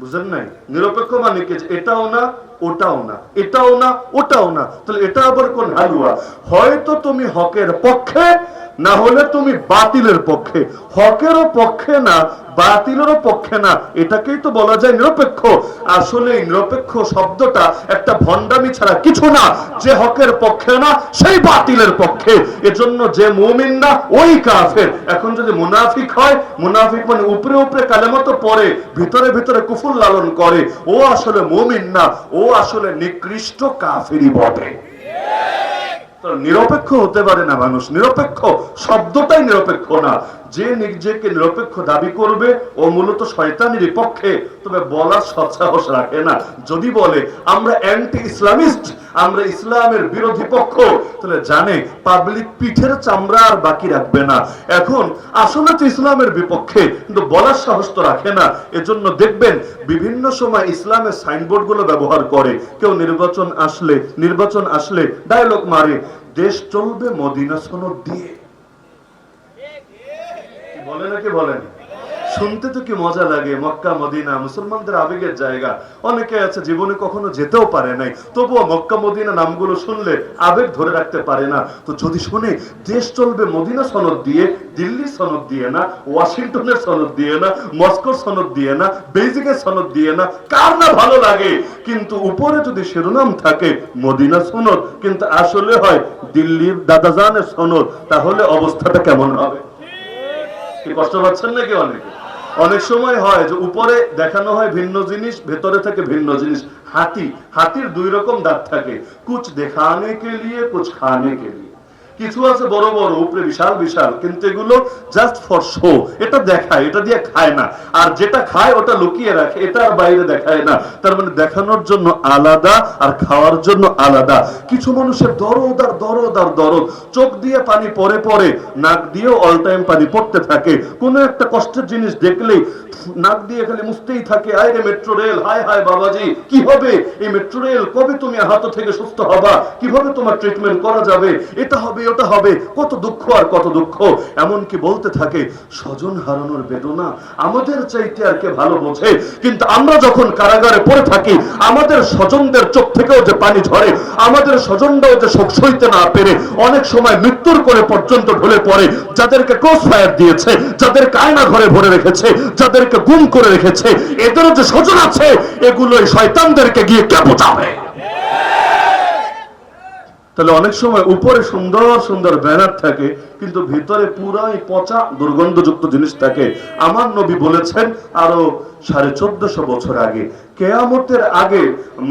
বুঝলেন নাই? নিরপেক্ষ মানে কি? এটাও না ওটাও না, এটাও না ওটাও না। তাহলে এটা আবার কোন হালুয়া? হয়তো তুমি হকের পক্ষে, না হলে তুমি বাতিলের পক্ষে। হকেরও পক্ষে না, বাতিলেরও পক্ষে না, এটাকেই তো বলা যায় নিরপেক্ষ। আসলে নিরপেক্ষ শব্দটা একটা ভণ্ডামি ছাড়া কিছু না। যে হকের পক্ষে না সেই বাতিলের পক্ষে, এজন্য যে মুমিন না ওই কাফের। এখন যদি মুনাফিক হয়, মুনাফিক মানে উপরে উপরে কালেমা তো পড়ে, ভিতরে ভিতরে কুফর লালন করে, ও আসলে মুমিন না, ও আসলে নিকৃষ্ট কাফেরই বটে। নিরপেক্ষ হতে পারে না মানুষ। নিরপেক্ষ শব্দটাই নিরপেক্ষ না। যে নিজেকে নিরপেক্ষ দাবি করবে ও মূলত শয়তানেরই পক্ষে, তবে বলার সৎসাহস রাখে না। যদি বলে আমরা অ্যান্টি ইসলামিস্ট, আমরা ইসলামের বিরোধী পক্ষ, তাহলে জানে পাবলিক পিঠের চামড়া আর বাকি রাখবে না। এখন আসলে তো ইসলামের বিপক্ষে, কিন্তু বলার সাহস তো রাখে না। এজন্য দেখবেন বিভিন্ন সময় ইসলামের সাইনবোর্ড গুলো ব্যবহার করে। কেউ নির্বাচন আসলে ডায়লগ মারে, দেশ চলবে মদিনা সনদ দিয়ে। বলে নাকি বলেন? শুনতে তো কি মজা লাগে। মক্কা মদিনা মুসলমানদের আবেগের জায়গা। অনেকে আছে জীবনে কখনো যেতেও পারে নাই, তবুও মক্কা মদিনা নামগুলো শুনলে আবেগ ধরে রাখতে পারে না। তো যদি শুনে দেশ চলবে মদিনা সনদ দিয়ে, দিল্লি সনদ দিয়ে না, ওয়াশিংটনের সনদ দিয়ে না, মস্কোর সনদ দিয়ে না, বেইজিংয়ের সনদ দিয়ে না, কার না ভালো লাগে? কিন্তু উপরে যদি শিরোনাম থাকে মদিনা সনদ, কিন্তু আসলে হয় দিল্লির দাদাজানের সনদ, তাহলে অবস্থাটা কেমন হবে? কি কষ্ট পাচ্ছেন নাকি? অনেক সময় হয় যে উপরে দেখানো হয় ভিন্ন জিনিস, ভেতরে থেকে ভিন্ন জিনিস। হাতির 2 রকম দাঁত থাকে, কুছ দেখানে কে লিয়ে, কুছ খানে কে লিয়ে। কিছু আছে বড় বড় উপরে বিশাল বিশাল, কিন্তু এগুলো জাস্ট ফর শো, এটা দেখায়, এটা দিয়ে খায় না। আর যেটা খায় ওটা লুকিয়ে রাখে, এটা আর বাইরে দেখায় না। তার মানে দেখানোর জন্য আলাদা আর খাওয়ার জন্য আলাদা। কিছু মানুষের দরদ আর দরদ আর দরদ, চোখ দিয়ে পানি পড়ে পড়ে, নাক দিয়েও অল টাইম পানি পড়তে থাকে। কোনো একটা কষ্টের জিনিস দেখলেই নাক দিয়ে খালি মুছতেই থাকে, আয় রে মেট্রো রেল, হায় হায় বাবাজি কি হবে এই মেট্রো রেল, কবে তুমি আহত থেকে সুস্থ হবা, কিভাবে তোমার ট্রিটমেন্ট করা যাবে, এটা হবে ওটা হবে, কত দুঃখ আর কত দুঃখ। এমনকি বলতে থাকে স্বজন হারানোর বেদনা আমাদের চাইতে আর কে ভালো বোঝে। কিন্তু আমরা যখন কারাগারে পড়ে থাকি, আমাদের স্বজনদের চোখ থেকেও যে পানি ঝরে, আমাদের স্বজনরাও যে শোক সইতে না পেরে অনেক সময় মৃত্যুর করে পর্যন্ত ঢলে পড়ে, যাদেরকে ক্রস ফায়ার দিয়েছে, যাদেরকে আয়না ঘরে ভরে রেখেছে, যাদেরকে গুম করে রেখেছে, এদেরও যে স্বজন আছে, এগুলোই শয়তানদেরকে গিয়ে কে বোঝাবে? তাহলে অনেক সময় উপরে সুন্দর সুন্দর ব্যানার থাকে, কিন্তু ভিতরে পুরাই পচা দুর্গন্ধযুক্ত জিনিস থাকে। আমার নবী বলেছেন আরো 1450 বছর আগে, কিয়ামতের আগে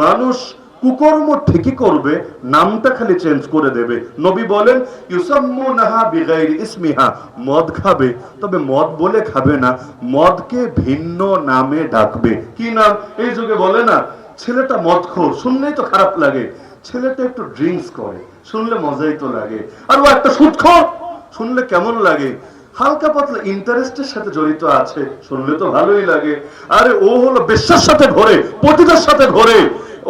মানুষ কুকর্ম ঠিকই করবে, নামটা খালি চেঞ্জ করে দেবে। নবী বলেন ইউসাম্মুনাহা বিগাইরি ইসমিহা, মদ খাবে তবে মদ বলে খাবে না, মদকে ভিন্ন নামে ডাকবে। কি নাম? এই যুগে বলে না ছেলেটা মদখোর, শুনলেই তো খারাপ লাগে। ছেলেটা একটু ড্রিঙ্কস করে, শুনলে মজাই তো লাগে। আর ও একটা সুদখোর, শুনলে কেমন লাগে? হালকা পাতলা ইন্টারেস্টের সাথে জড়িত আছে, শুনলে তো ভালোই লাগে। আরে ও হলো বেশ্যার সাথে ঘোরে, পতিতার সাথে ঘোরে,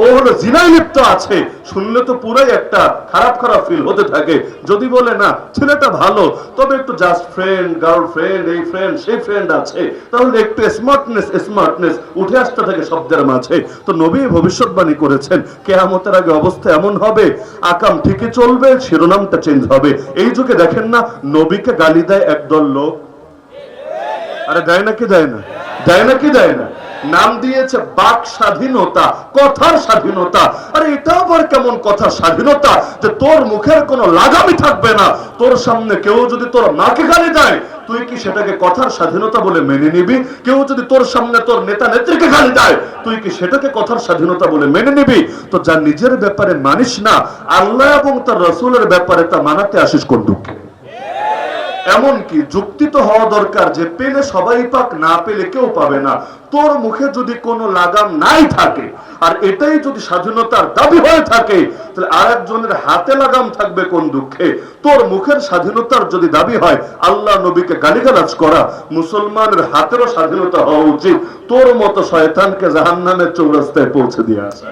ও হলো জিনায় লিপ্ত আছে, শুনলে তো পুরাই একটা খারাপ খারাপ ফিল হতে থাকে। যদি বলে না ছেলেটা ভালো তবে একটু জাস্ট ফ্রেন্ড, গার্লফ্রেন্ড, এই ফ্রেন্ড সেই ফ্রেন্ড আছে, তাহলে একটু স্মার্টনেস উঠে আসতে থাকে শব্দের মাঝে। তো নবী ভবিষ্যৎবাণী করেছেন কিয়ামতের আগে অবস্থা এমন হবে, আকাম ঠিকই চলবে, শিরোনামটা চেঞ্জ হবে। এই যুগে দেখেন না নবীকে গালি দেয় একদল লোক, আরে দেয় নাকি দেয় না, দেয় নাকি দেয় না? নাম দিয়েছে বাক স্বাধীনতা, কথার স্বাধীনতা। আরে এটা আবার কেমন কথার স্বাধীনতা যে তোর মুখের কোনো লাগামই থাকবে না? তোর সামনে কেউ যদি তোর মাকে গালি দেয়, তুই কি সেটাকে কথার স্বাধীনতা বলে মেনে নিবি? কেউ যদি তোর সামনে তোর নেতা নেত্রীকে গালি দেয়, তুই কি সেটাকে কথার স্বাধীনতা বলে মেনে নিবি? তো যা নিজের ব্যাপারে মানিস না, আল্লাহ এবং তার রাসূলের ব্যাপারে তা মানাতে আসিস কোন দুঃখে? এমনকি যুক্তি তো হওয়া দরকার যে পেলে সবাই পাক, না পেলে কেউ পাবে না। তোর মুখে যদি কোনো লাগাম নাই থাকে, আর এটাই যদি স্বাধীনতার দাবি হয়ে থাকে, তাহলে আরেকজনের হাতে লাগাম থাকবে কোন দুঃখে? তোর মুখের স্বাধীনতার যদি দাবি হয় আল্লাহ নবীকে গালিগালাজ করা, মুসলমানের হাতেরও স্বাধীনতা হওয়া উচিত, তোর মতো শয়তানকে জাহান্নামের চৌরাস্তায় পৌঁছে দিয়ে আসা।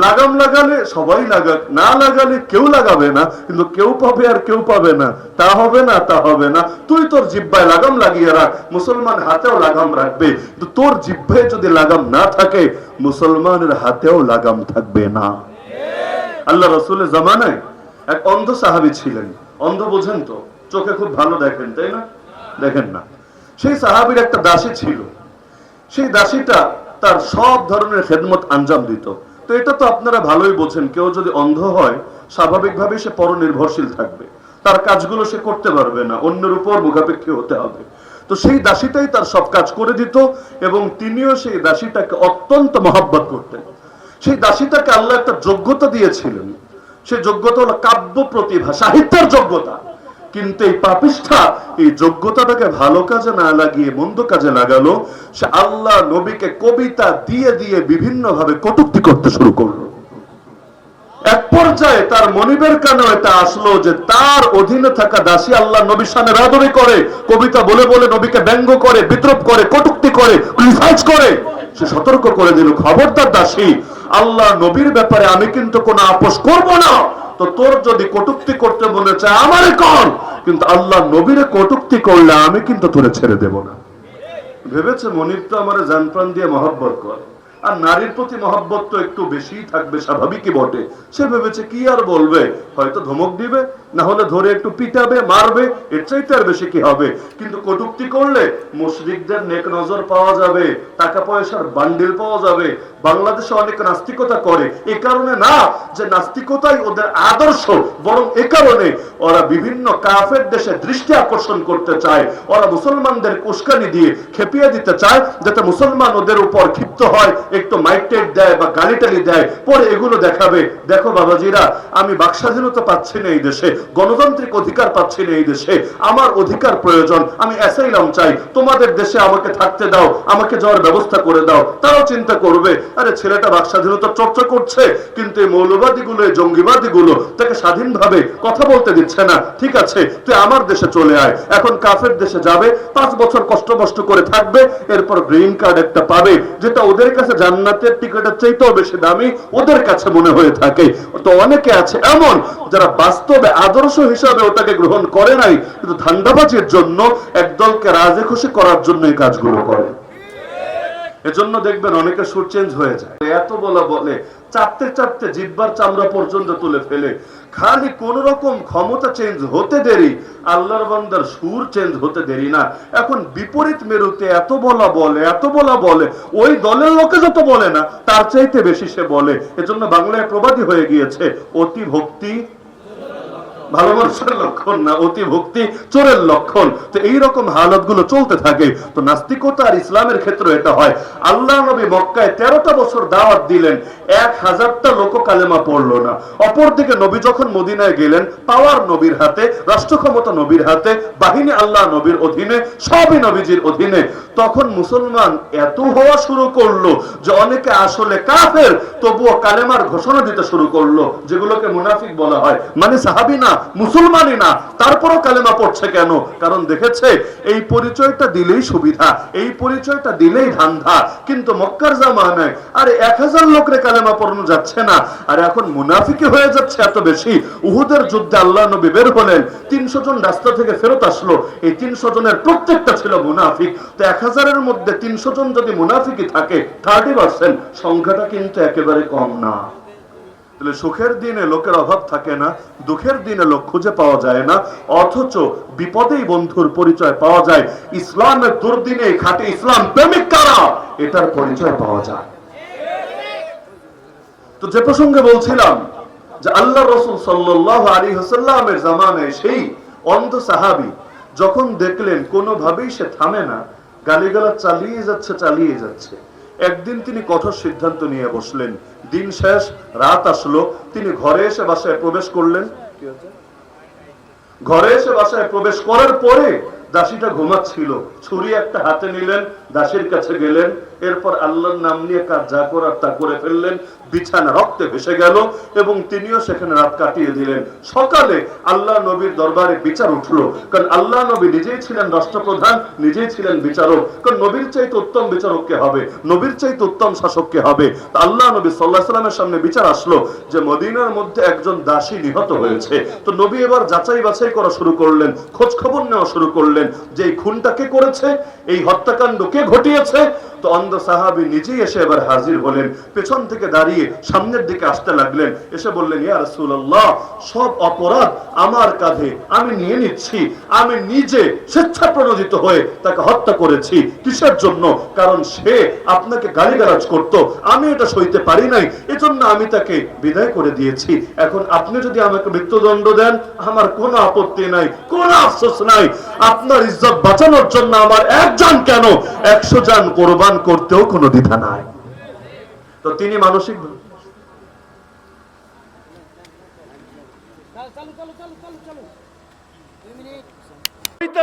লাগাম লাগালে সবাই লাগাক, না লাগালে কেউ লাগাবে না, কিন্তু কেউ পাবে আর কেউ পাবে না, তা হবে না, তা হবে না। তুই তোর জিহ্বায় লাগাম লাগিয়ে রাখ, মুসলমান হাতেও লাগাম রাখবে। কিন্তু তোর জিহ্বায় যদি লাগাম না থাকে, মুসলমানের হাতেও লাগাম থাকবে না। আল্লাহ রাসূলের জামানায় এক অন্ধ সাহাবী ছিলেন। অন্ধ বোঝেন তো, চোখে খুব ভালো দেখেন, তাই না? দেখেন না। সেই সাহাবীর একটা দাসী ছিল। সেই দাসীটা তার সব ধরনের খেদমত আঞ্জাম দিত। তো এটা তো আপনারা ভালোই বোঝেন, কেউ যদি অন্ধ হয় স্বাভাবিকভাবে সে পরনির্ভরশীল থাকবে, তার কাজগুলো সে করতে পারবে না, অন্যের উপর মুখাপেক্ষী হতে হবে। তো সেই দাসীটাই তার সব কাজ করে দিত, এবং তিনিও সেই দাসীটাকে অত্যন্ত মহব্বত করতেন। সেই দাসীটাকে আল্লাহ একটা যোগ্যতা দিয়েছিলেন, সেই যোগ্যতা হলো কাব্য প্রতিভা, সাহিত্যের যোগ্যতা। কিন্তু এই পাপিষ্ঠা এই যোগ্যতাটাকে ভালো কাজে না লাগিয়ে মন্দ কাজে লাগালো। সে আল্লাহ নবীকে কবিতা দিয়ে দিয়ে বিভিন্ন ভাবে কটূক্তি করতে শুরু করলো। এক পর্যায়ে তার মনিবের কানে এটা আসলো যে তার অধীনে থাকা দাসী আল্লাহ নবীর সামনে রাদবি করে, কবিতা বলে বলে নবীকে ব্যঙ্গ করে, বিদ্রুপ করে, কটূক্তি করে, ক্রিটিসাইজ করে। সে সতর্ক করে দিল, খবরদার দাসী, আল্লাহ নবীর ব্যাপারে আমি কিন্তু কোনো আপোষ করব না। তো তোর যদি কটূক্তি করতে মনে চায় আমারে কর, কিন্তু আল্লাহ নবীরে কটূক্তি করলে আমি কিন্তু তোরে ছেড়ে দেব না। ভেবেছে মনিব তো আমারে জান প্রাণ দিয়ে মহব্বত করে, আর নারীর প্রতি মহব্বত তো একটু বেশিই থাকবে, স্বাভাবিকই বটে। সে ভেবেছে কি আর বলবে, হয়তো ধমক দিবে, না হলে ধরে একটু পিটাবে, মারবে, এর চাইতে আর বেশি কি হবে। কিন্তু কটূক্তি করলে মুশরিকদের নেক নজর পাওয়া যাবে, টাকা পয়সার বান্ডিল পাওয়া যাবে। বাংলাদেশে অনেক নাস্তিকতা করে, এ কারণে না যে নাস্তিকতাই ওদের আদর্শ, বরং এ কারণে ওরা বিভিন্ন কাফের দেশে দৃষ্টি আকর্ষণ করতে চায়। ওরা মুসলমানদের উস্কানি দিয়ে খেপিয়ে দিতে চায়, যাতে মুসলমান ওদের উপর ক্ষিপ্ত হয়, একটু মাইক দেয় বা গালিটালি দেয়, পরে এগুলো দেখাবে, দেখো বাবাজিরা আমি বাক স্বাধীনতা পাচ্ছি না এই দেশে, গণতান্ত্রিক অধিকার পাচ্ছি না এই দেশে, আমার অধিকার প্রয়োজন, আমি অ্যাসাইলাম চাই, তোমাদের দেশে আমাকে থাকতে দাও, আমাকে যাওয়ার ব্যবস্থা করে দাও। তারাও চিন্তা করবে, আরে ছেলেটা বাক স্বাধীনতার চর্চা করছে, কিন্তু এই মৌলবাদী গুলো, এই জঙ্গিবাদী গুলো তাকে স্বাধীনভাবে কথা বলতে দিচ্ছে না। ঠিক আছে, তুই আমার দেশে চলে আয়। এখন কাফের দেশে যাবে, 5 বছর কষ্ট করে থাকবে, এরপর গ্রিন কার্ড একটা পাবে, যেটা ওদের কাছে জান্নাতের টিকিটের চাইতেও বেশি দামি ওদের কাছে মনে হয়ে থাকে। তো অনেকে আছে এমন যারা বাস্তবে আদর্শ হিসাবে ওটাকে গ্রহণ করে নাই, কিন্তু ধান্দাবাজির জন্য একদলকে রাজি খুশি করার জন্য এই কাজগুলো করে। এজন্য দেখবেন অনেকে সুর চেঞ্জ হয়ে যায়, এত বলে চাপতে চাপতে জিহ্বার চামড়া পর্যন্ত তুলে ফেলে। খালি কোন রকম ক্ষমতা চেঞ্জ হতে দেরি, আল্লাহর বান্দার সুর চেঞ্জ হতে দেরি না। এখন বিপরীত মেরুতে এত বলা বলে, ওই দলের লোকে যত বলে না তার চাইতে বেশি সে বলে। এজন্য বাংলায় প্রবাদী হয়ে গিয়েছে, অতি ভক্তি ভালো মানুষের লক্ষণ না, অতি ভক্তি চোরের লক্ষণ। তো এইরকম হালত গুলো চলতে থাকে। তো নাস্তিকতা আর ইসলামের ক্ষেত্রে এটা হয়। আল্লাহ নবী মক্কায় 13টা বছর দাওয়াত দিলেন, 1000টা লোক কালেমা পড়লো না। অপরদিকে নবী যখন মদিনায় গেলেন, পাওয়ার নবীর হাতে, রাষ্ট্র ক্ষমতা নবীর হাতে, বাহিনী আল্লাহ নবীর অধীনে, সবই নবীজির অধীনে। তখন মুসলমান এত হওয়া শুরু করলো যে অনেকে আসলে কাফের, তবুও কালেমার ঘোষণা দিতে শুরু করলো, যেগুলোকে মুনাফিক বলা হয়। মানে সাহাবী না, মুসলমানই না, তারপরও কালেমা পড়ছে কেন? কারণ দেখেছে এই পরিচয়টা দিলেই সুবিধা, এই পরিচয়টা দিলেই ধান্ধা। কিন্তু মক্কার জামানায় আরে 1000 লোকরে কালেমা পড়ানো যাচ্ছে না, আর এখন মুনাফিকি হয়ে যাচ্ছে এত বেশি। উহুদের যুদ্ধে আল্লাহ নবী বের হলেন, 300 জন রাস্তা থেকে ফেরত আসলো, এই 300 জনের প্রত্যেকটা ছিল মুনাফিক। তো 1000-এর মধ্যে 300 জন যদি মুনাফিকই থাকে, 30%, সংখ্যাটা কিন্তু একেবারে কম না। তাহলে সুখের দিনে লোকের অভাব থাকে না, দুঃখের দিনে লোক খুঁজে পাওয়া যায় না, অথচ বিপদেই বন্ধুর পরিচয় পাওয়া যায়। ইসলামের দুর্দিনে খাঁটি ইসলাম প্রেমিক কারা, এটার পরিচয় পাওয়া যায়। তো যে প্রসঙ্গে বলছিলাম যে আল্লাহ রাসূল সাল্লাল্লাহু আলাইহি ওয়াসাল্লামের জামানায় সেই অন্ধ সাহাবী যখন দেখলেন কোনোভাবেই সে থামে না, গালিগালাজ চালিয়ে যাচ্ছে, একদিন তিনি কঠোর সিদ্ধান্ত নিয়ে বসলেন। দিন শেষ, রাত আসলো, তিনি ঘরে এসে বাসায় প্রবেশ করলেন। ঘরে এসে বাসায় প্রবেশ করার পরে দাসীটা ঘুমাচ্ছিল, ছুরি একটা হাতে নিলেন, দাসীর কাছে গেলেন, এরপর আল্লাহর নাম নিয়ে কাজ যা করার তা করে ফেললেন। বিছানা রক্তে ভেসে গেল এবং তিনিও সেখানে রাত কাটিয়ে দিলেন। সকালে আল্লাহ নবীর দরবারে বিচার উঠলো, কারণ আল্লাহ নবী নিজেই ছিলেন রাষ্ট্রপ্রধান, নিজেই ছিলেন বিচারক। কারণ নবীর চাইতে উত্তম বিচারক কে হবে, নবীর চাইতে উত্তম শাসক কে হবে? তো আল্লাহ নবী সাল্লাল্লাহু আলাইহি ওয়াসাল্লামের সামনে বিচার আসলো যে মদিনার মধ্যে একজন দাসী নিহত হয়েছে। তো নবী এবার যাচাই বাছাই করা শুরু করলেন, খোঁজ খবর নেওয়া শুরু করলেন যে এই খুনটা কে করেছে, এই হত্যাকাণ্ড কে ঘটিয়েছে। তো অন্ধ সাহাবী নিজেই এসে এবার হাজির হলেন, পেছন থেকে দাঁড়িয়ে সামনের দিকে আসতে লাগলেন, এসে বললেন, ইয়া রাসূলুল্লাহ, সব অপরাধ আমার কাঁধে, আমি নিয়ে নিচ্ছি। আমি নিজে স্বেচ্ছাপ্রণোদিত হয়ে তাকে হত্যা করেছি। কিসের জন্য? কারণ সে আপনাকে গালিগালাজ করত, আমি এটা সইতে পারি নাই, এজন্য আমি তাকে বিদায় করে দিয়েছি। এখন আপনি যদি আমাকে মৃত্যুদণ্ড দেন, আমার কোনো আপত্তি নাই, কোনো আফসোস নাই। আপনার ইজ্জত বাঁচানোর জন্য আমার একজন কেন 100 জন কোরবান করতেও কোনো দ্বিধা নাই। তো তিনি মানসিক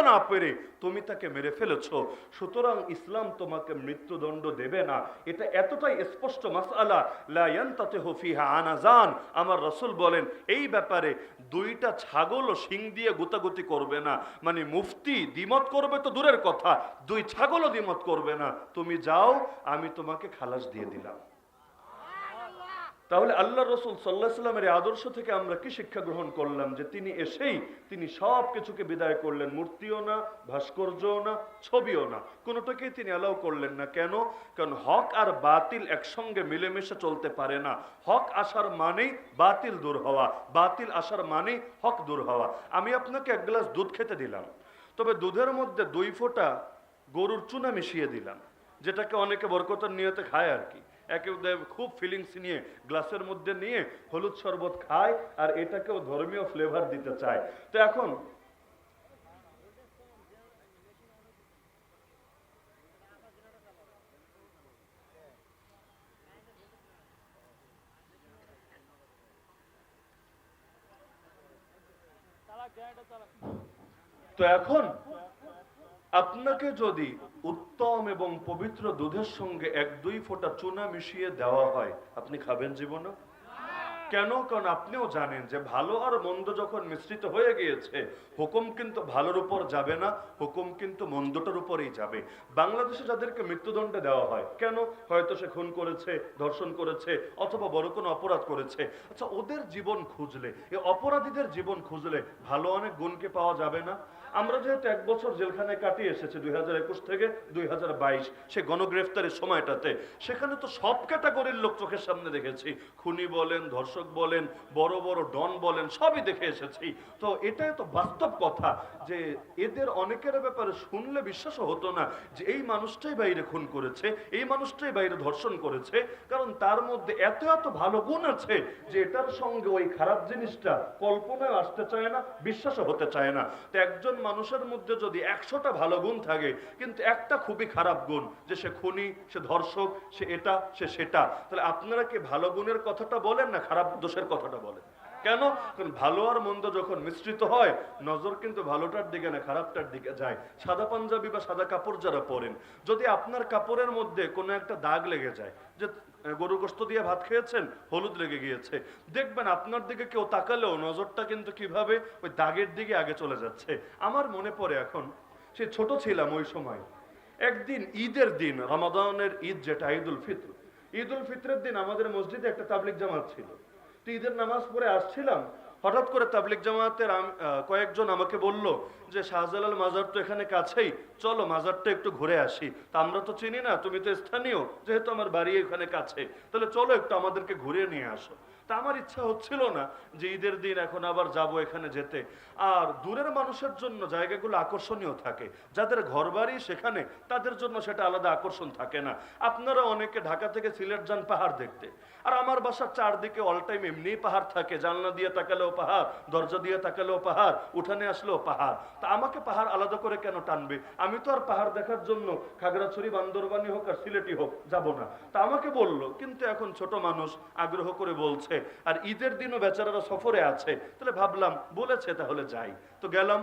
না পেরে তুমি তাকে মেরে ফেলেছো, সুতরাং ইসলাম তোমাকে মৃত্যুদণ্ড দেবে না। এটা এতটাই স্পষ্ট মাসআলা, লা ইয়ানতাতিহু ফিহা আনাজান। আমার রাসূল বলেন এই ব্যাপারে দুইটা ছাগলও শিং দিয়ে গুতাগুতি করবে না। মানে মুফতি দ্বিমত করবে তো দূরের কথা, দুই ছাগলও দ্বিমত করবে না। তুমি যাও, আমি তোমাকে খালাস দিয়ে দিলাম। তাহলে আল্লাহ রাসূল সাল্লাল্লাহু আলাইহি ওয়াসাল্লামের আদর্শ থেকে আমরা কি শিক্ষা গ্রহণ করলাম? যে তিনি এসেই তিনি সব কিছুকে বিদায় করলেন, মূর্তিও না, ভাস্কর্যও না, ছবিও না, কোনোটাকেই তিনি অ্যালাউ করলেন না। কেন? কারণ হক আর বাতিল একসঙ্গে মিলেমিশে চলতে পারে না। হক আসার মানেই বাতিল দূর হওয়া, বাতিল আসার মানেই হক দূর হওয়া। আমি আপনাকে এক গ্লাস দুধ খেতে দিলাম, তবে দুধের মধ্যে 2 ফোঁটা গরুর চুনা মিশিয়ে দিলাম, যেটাকে অনেকে বরকতের নিয়তে খায় আর কি। একেবারে খুব ফিলিংস নিয়ে গ্লাসের মধ্যে নিয়ে হলুদ শরবত খায়, আর এটাকেও ধর্মীয় ফ্লেভার দিতে চায়। তো এখন আপনাকে যদি উত্তম এবং পবিত্র দুধের সঙ্গে 1-2 ফোঁটা চুনা মিশিয়ে দেওয়া হয়, আপনি খাবেন জীবনে? কেন? কারণ আপনিও জানেন যে ভালো আর মন্দ যখন মিশ্রিত হয়ে গিয়েছে, হুকুম কিন্তু ভালোর উপর যাবে না, হুকুম কিন্তু মন্দটার উপরেই যাবে। বাংলাদেশে যাদেরকে মৃত্যুদণ্ড দেওয়া হয়, কেন? হয়তো সে খুন করেছে, ধর্ষণ করেছে, অথবা বড় কোনো অপরাধ করেছে। আচ্ছা, ওদের জীবন খুঁজলে, এই অপরাধীদের জীবন খুঁজলে ভালো অনেক গুণকে পাওয়া যাবে না? আমরা যেহেতু 1 বছর জেলখানায় কাটিয়ে এসেছি 2021 থেকে 2022, সে গণগ্রেফতারের সময়টাতে, সেখানে তো সব ক্যাটাগরির লোক চোখের সামনে দেখেছি। খুনি বলেন, ধর্ষক বলেন, বড় বড় ডন বলেন, সবই দেখে এসেছি। তো এটাই তো বাস্তব কথা যে এদের অনেকের ব্যাপারে শুনলে বিশ্বাসও হতো না যে এই মানুষটাই বাইরে খুন করেছে, এই মানুষটাই বাইরে ধর্ষণ করেছে, কারণ তার মধ্যে এত এত ভালো গুণ আছে যে এটার সঙ্গে ওই খারাপ জিনিসটা কল্পনায় আসতে চায় না, বিশ্বাসও হতে চায় না। তো একজন মানুষের মধ্যে যদি 100টা ভালো গুণ থাকে কিন্তু একটা খুবই খারাপ গুণ, যে সে খুনি, সে ধর্ষক, সে এটা, সে সেটা, তাহলে আপনারা কি ভালো গুণের কথাটা বলেন না খারাপ দোষের কথাটা বলেন? কেন? কারণ ভালো আর মন্দ যখন মিশ্রিত হয়, নজর কিন্তু ভালোটার দিকে না খারাপটার দিকে যায়। সাদা পাঞ্জাবি বা সাদা কাপড় যারা পরেন, যদি আপনার কাপড়ের মধ্যে কোনো একটা দাগ লেগে যায়, যে গরু গোশত দিয়ে ভাত খেয়েছেন, হলুদ লেগে গিয়েছে, দেখবেন আপনার দিকে কেউ তাকালেও নজরটা কিন্তু কিভাবে ওই দাগের দিকে আগে চলে যাচ্ছে। আমার মনে পড়ে এখন, সে ছোট ছিলাম ওই সময়, একদিন ঈদের দিন, রমাদানের ঈদ যেটা ঈদুল ফিত্র, ঈদুল ফিত্রের দিন আমাদের মসজিদে একটা তাবলিগ জামাত ছিল। তো ঈদের নামাজ পড়ে আসছিলাম, হঠাৎ করে তাবলিগ জামাতের কয়েকজন আমাকে বলল যে শাহজালাল মাজার তো এখানে কাছেই, চলো মাজারটা একটু ঘুরে আসি। তা আমরা তো চিনি না, তুমি তো স্থানীয়, যেহেতু আমার বাড়ি এখানে কাছে, তাহলে চলো একটু আমাদেরকে ঘুরিয়ে নিয়ে আসো। তা আমার ইচ্ছা হচ্ছিল না যে ঈদের দিন এখন আবার যাব এখানে যেতে। আর দূরের মানুষের জন্য জায়গাগুলো আকর্ষণীয় থাকে, যাদের ঘরবাড়ি সেখানে, তাদের জন্য সেটা আলাদা আকর্ষণ থাকে না। আপনারা অনেকে ঢাকা থেকে সিলেট যান পাহাড় দেখতে, আর আমার বাসার চারদিকে অল টাইম এমনি পাহাড় থাকে, জানলা দিয়ে তাকালেও পাহাড়, দরজা দিয়ে তাকালেও পাহাড়, উঠানে আসলেও পাহাড়। তা আমাকে পাহাড় আলাদা করে কেন টানবে? আমি তো আর পাহাড় দেখার জন্য খাগড়াছড়ি, বান্দরবানি হোক আর সিলেটি হোক যাব না। তা আমাকে বলল, কিন্তু এখন ছোট মানুষ আগ্রহ করে বলছে, আর ঈদের দিনও বেচারারা সফরে আছে, তাহলে ভাবলাম বলেছে তাহলে যাই। তো গেলাম।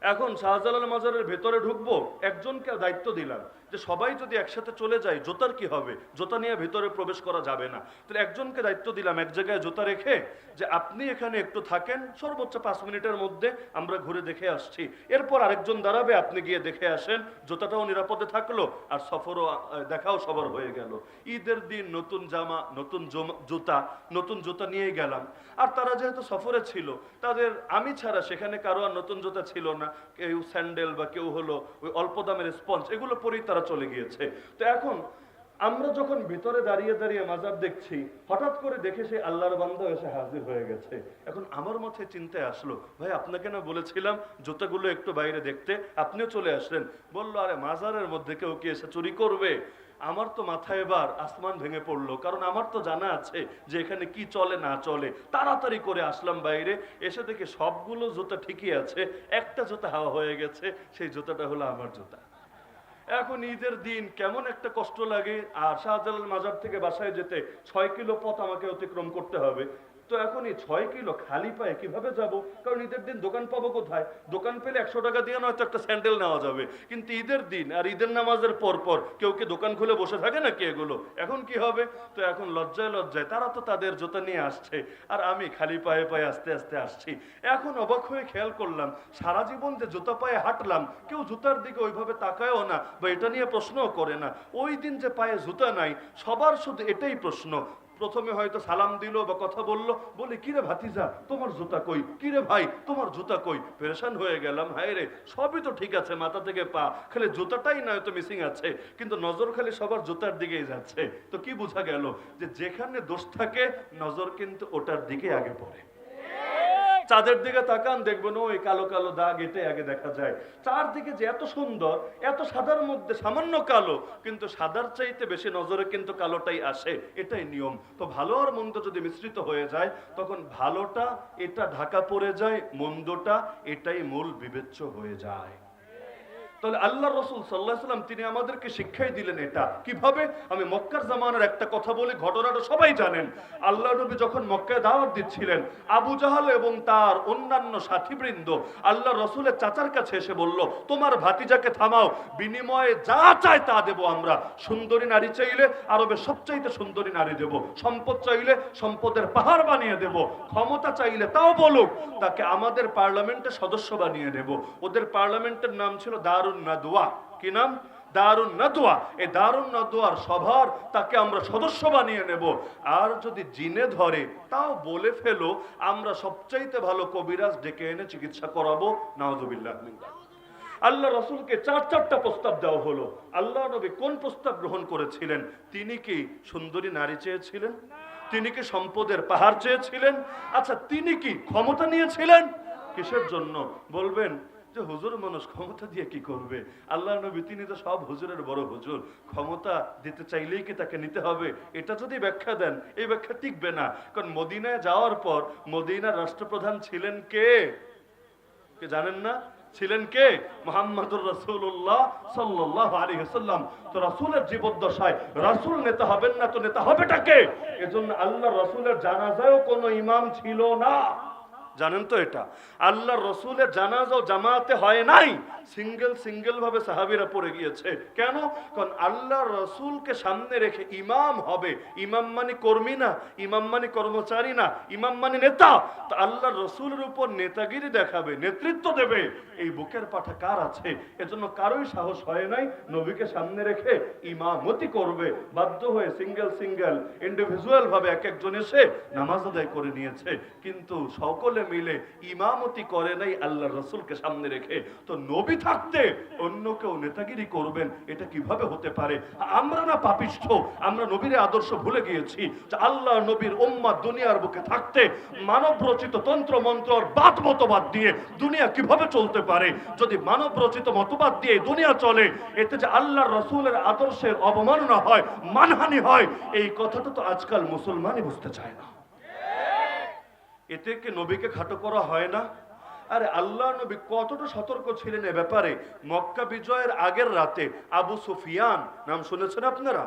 এখন শাহজালাল মাজারের ভেতরে ঢুকবো, একজনকে দায়িত্ব দিলাম যে সবাই যদি একসাথে চলে যায় জুতার কি হবে, জুতা নিয়ে ভেতরে প্রবেশ করা যাবে না। তাহলে একজনকে দায়িত্ব দিলাম এক জায়গায় জুতা রেখে যে আপনি এখানে একটু থাকেন, সর্বোচ্চ 5 মিনিটের মধ্যে আমরা ঘুরে দেখে আসছি। এরপর আরেকজন দাঁড়াবে, আপনি গিয়ে দেখে আসেন, জুতাটাও নিরাপদে থাকলো আর সফরও দেখাও সবার হয়ে গেল। ঈদের দিন নতুন জামা, নতুন জুতা, নতুন জুতা নিয়ে গেলাম। আর তারা যেহেতু সফরে ছিল, তাদের আমি ছাড়া সেখানে কারো আর নতুন জুতা ছিল না, কেউ স্যান্ডেল বা কেউ হলো ওই অল্প দামের স্পঞ্জ, এগুলো পরেই তারা চলে গিয়েছে। তো এখন আমরা যখন ভিতরে দাঁড়িয়ে দাঁড়িয়ে মাজার দেখছি, হঠাৎ করে দেখে সেই আল্লাহর বান্দা এসে হাজির হয়ে গেছে। এখন আমার মাথায় চিন্তায় আসলো, ভাই আপনাকে না বলেছিলাম জুতাগুলো একটু বাইরে দেখতে, আপনিও চলে আসলেন। বললো, আরে মাজারের মধ্যে কেউ কি এসে চুরি করবে? আমার তো মাথায় এবার আসমান ভেঙে পড়লো, কারণ আমার তো জানা আছে যে এখানে কি চলে না চলে। তাড়াতাড়ি করে আসলাম বাইরে, এসে দেখে সবগুলো জুতা ঠিকই আছে, একটা জুতা হাওয়া হয়ে গেছে, সেই জুতাটা হলো আমার জুতা। এখন ঈদের দিন কেমন একটা কষ্ট লাগে। আর শাহজালাল মাজার থেকে বাসায় যেতে 6 কিলো পথ আমাকে অতিক্রম করতে হবে। তো এখন এই 6 কিলো খালি পায়ে কিভাবে যাব? কারণ ঈদের দিন দোকান পাবো কোথায়? দোকান পেলে 100 টাকা দিয়ে নয়তো একটা স্যান্ডেল নেওয়া যাবে, কিন্তু ঈদের দিন আর ঈদের নামাজের পর পর কেউ কি দোকান খুলে বসে থাকে নাকি এগুলো? এখন কি হবে? তো এখন লজ্জায় লজ্জায় তারা তো তাদের জুতা নিয়ে আসছে, আর আমি খালি পায়ে পায়ে আস্তে আস্তে আসছি। এখন অবাক হয়ে খেয়াল করলাম, সারা জীবন যে জুতা পায়ে হাঁটলাম, কেউ জুতার দিকে ওইভাবে তাকায়ও না বা এটা নিয়ে প্রশ্নও করে না। ওই দিন যে পায়ে জুতা নাই, সবার শুধু এটাই প্রশ্ন। প্রথমে হয়তো সালাম দিল বা কথা বললো, বলে কিরে ভাতিজা তোমার জুতা কই, কিরে ভাই তোমার জুতা কই। পেরেশান হয়ে গেলাম, হায় রে, সবই তো ঠিক আছে মাথা থেকে পা, খালি জুতাটাই নয়তো মিসিং আছে, কিন্তু নজর খালি সবার জুতার দিকেই যাচ্ছে। তো কি বোঝা গেল যে যেখানে দোষ থাকে নজর কিন্তু ওটার দিকে আগে পড়ে। চাঁদের দিকে তাকান, দেখবেন ওই কালো কালো দাগ, এটাই আগে দেখা যায়। চারদিকে যে এত সুন্দর, এত সাদার মধ্যে সামান্য কালো, কিন্তু সাদার চাইতে বেশি নজরে কিন্তু কালোটাই আসে, এটাই নিয়ম। তো ভালো আর মন্দ যদি মিশ্রিত হয়ে যায়, তখন ভালোটা এটা ঢাকা পড়ে যায়, মন্দটা এটাই মূল বিবেচ্য হয়ে যায়। তাহলে আল্লাহ রসুল সাল্লাল্লাহু আলাইহি ওয়াসাল্লাম তিনি আমাদেরকে শিক্ষাই দিলেন এটা কিভাবে। আমি মক্কার জামানার একটা কথা বলি, ঘটনাটা সবাই জানেন। আল্লাহ নবী যখন মক্কায় দাওয়াত দিচ্ছিলেন, আবু জাহাল এবং তার অন্যান্য সাথীবৃন্দ আল্লাহ রসুলের চাচার কাছে এসে বলল, তোমার ভাতিজাকে থামাও, বিনিময়ে যা চায় তা দেব আমরা। সুন্দরী নারী চাইলে আরবের সবচাইতে সুন্দরী নারী দেব, সম্পদ চাইলে সম্পদের পাহাড় বানিয়ে দেব, ক্ষমতা চাইলে তাও বলুক, তাকে আমাদের পার্লামেন্টের সদস্য বানিয়ে নেব। ওদের পার্লামেন্টের নাম ছিল দারুন নাদওয়া। কি নাম? দারুন নাদওয়া, এই দারুন নাদওয়ার সভার তাকে আমরা সদস্য বানিয়ে নেব। আর যদি জিনে ধরে তাও বলে ফেলো, আমরা সবচাইতে ভালো কবিরাজ ডেকে এনে চিকিৎসা করাবো, নাউযুবিল্লাহ মিন যালিক। আল্লাহ রাসূলকে চারটা প্রস্তাব দেওয়া হলো। আল্লাহ নবী কোন প্রস্তাব গ্রহণ করেছিলেন? তিনি কি সুন্দরী নারী চেয়েছিলেন? তিনি কি সম্পদের পাহাড় চেয়েছিলেন? আচ্ছা, তিনি কি ক্ষমতা নিয়েছিলেন? কিসের জন্য? বলবেন যে হুজুর মানুষ ক্ষমতা দিয়ে কি করবে? আল্লাহ নবী তিনি তো সব হুজুরের বড় হুজুর, ক্ষমতা দিতে চাইলেই কি তাকে নিতে হবে? এটা যদি ব্যাখ্যা দেন, এই ব্যাখ্যা টিকবে না। কারণ মদিনায় যাওয়ার পর মদিনার রাষ্ট্রপ্রধান ছিলেন কে? কে জানেন না? ছিলেন কে? মুহাম্মদুর রাসূলুল্লাহ সাল্লাল্লাহু আলাইহি ওয়াসাল্লাম। তো রাসূলের জীবদ্দশায় রাসূল নেতা হবেন না তো নেতা হবেটা কে? এজন্য আল্লাহর রাসূলের জানাজায়ও কোনো ইমাম ছিল না। জানেন তো এটা? আল্লাহর রাসূলের জানাজাও জামাতে হয় নাই, সিঙ্গেল ভাবে সাহাবীরা পড়ে গিয়েছে। কেন? কারণ আল্লাহর রাসূলকে সামনে রেখে ইমাম হবে। ইমাম মানে কর্মী না, ইমাম মানে কর্মচারী না, ইমাম মানে নেতা। তো আল্লাহর রাসূলের উপর নেতাগিরি দেখাবে, নেতৃত্ব দেবে, এই বুকের পাঠা কার আছে? এজন্য কারোই সাহস হয় নাই নবীকে সামনে রেখে ইমামতি করবে। বাধ্য হয়ে সিঙ্গেল ইন্ডিভিজুয়াল ভাবে এক একজন এসে নামাজ আদায় করে নিয়েছে, কিন্তু সকলে মিলে ইমামতি করে নাই আল্লাহর রাসূলকে সামনে রেখে। তো নবী থাকতে অন্য কেউ নেতাগিরি করবেন, এটা কিভাবে হতে পারে? আমরা না পাপিষ্ঠ, আমরা নবীর আদর্শ ভুলে গিয়েছি যে আল্লাহ নবীর উম্মাত দুনিয়ার বুকে থাকতে মানব রচিত তন্ত্র মন্ত্র আর বাদ মতবাদ দিয়ে দুনিয়া কিভাবে চলতে পারে? যদি মানব রচিত মতবাদ দিয়ে দুনিয়া চলে, এতে যে আল্লাহর রাসূলের আদর্শের অবমাননা হয়, মানহানি হয়, এই কথাটা তো আজকাল মুসলমানই বুঝতে চায় না। এতে কি নবীকে খাটো করা হয় না? আরে আল্লাহ নবী কতটা সতর্ক ছিলেন এ ব্যাপারে। মক্কা বিজয়ের আগের রাতে আবু সুফিয়ান, নাম শুনেছেন আপনারা?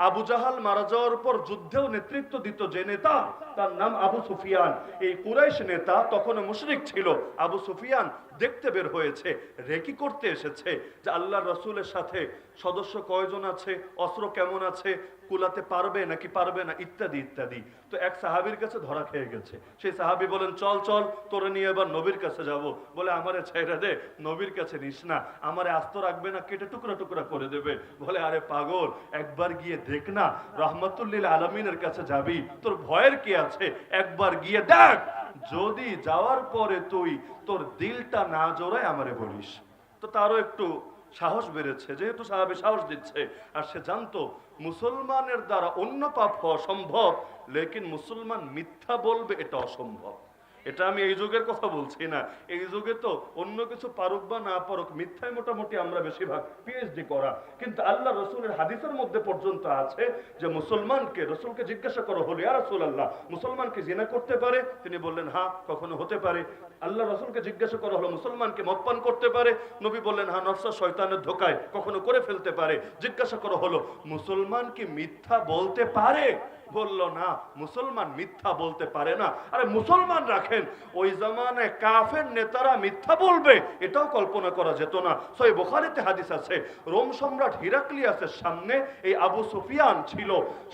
আবু জাহাল মারা যাওয়ার পর যুদ্ধেও নেতৃত্ব দিত যে নেতা, তার নাম আবু সুফিয়ান। এই কুরাইশ নেতা তখনও মুশরিক ছিল। আবু সুফিয়ান দেখতে বের হয়েছে, রেকি করতে এসেছে যে আল্লাহর রাসূলের সাথে সদস্য কয়জন আছে, অস্ত্র কেমন আছে, কুলাতে পারবে নাকি পারবে না, ইত্যাদি ইত্যাদি। তো এক সাহাবীর কাছে ধরা খেয়ে গেছে। সেই সাহাবী বলেন, চল তোরে নিয়ে এবার নবীর কাছে যাব। বলে, আমারে ছেড়ে দে, নবীর কাছে নিস না, আমারে আস্ত রাখবে না, কেটে টুকরা টুকরা করে দেবে। বলে, আরে পাগল, একবার গিয়ে দেখ না, রহমাতুল্লিল আলামিনের কাছে যাবি, তোর ভয়ের কি আছে? একবার গিয়ে দেখ, যদি যাওয়ার পরে তুই তোর দিলটা না জোড়ায় আমারে বলিস। তো তারও একটু সাহস বেড়েছে, যেহেতু সাহাবী সাহস দিচ্ছে। আর সে জানতো মুসলমানের দ্বারা অন্য পাপ হওয়া সম্ভব, লেকিন মুসলমান মিথ্যা বলবে এটা অসম্ভব। এটা আমি এই যুগের কথা বলছি না, এই যুগে তো অন্য কিছু পারুক বা না পারুক, মিথ্যায় মোটামুটি আমরা বেশিরভাগ পিএইচডি করা। কিন্তু আল্লাহ রসুলের হাদিসের মধ্যে পর্যন্ত আছে যে মুসলমানকে, রসুলকে জিজ্ঞাসা করা হলো, ইয়া রাসূলুল্লাহ, মুসলমানকে জিনা করতে পারে? তিনি বললেন, হ্যাঁ, কখনো হতে পারে। আল্লাহ রসুলকে জিজ্ঞাসা করা হলো, মুসলমানকে মদ পান করতে পারে? নবী বললেন, হ্যাঁ, নফস শয়তানের ধোকায় কখনো করে ফেলতে পারে। জিজ্ঞাসা করা হলো, মুসলমান কি মিথ্যা বলতে পারে? বলল, না, মুসলমান মিথ্যা বলতে পারে না। আরে মুসলমান রাখেন, ওই জামানায় কাফের নেতারা মিথ্যা বলবে এটাও কল্পনা করা যেত না। সহিহ বুখারীতে হাদিস আছে, রোম সম্রাট হিরাক্লিয়াসের সামনে এই আবু সুফিয়ান ছিল।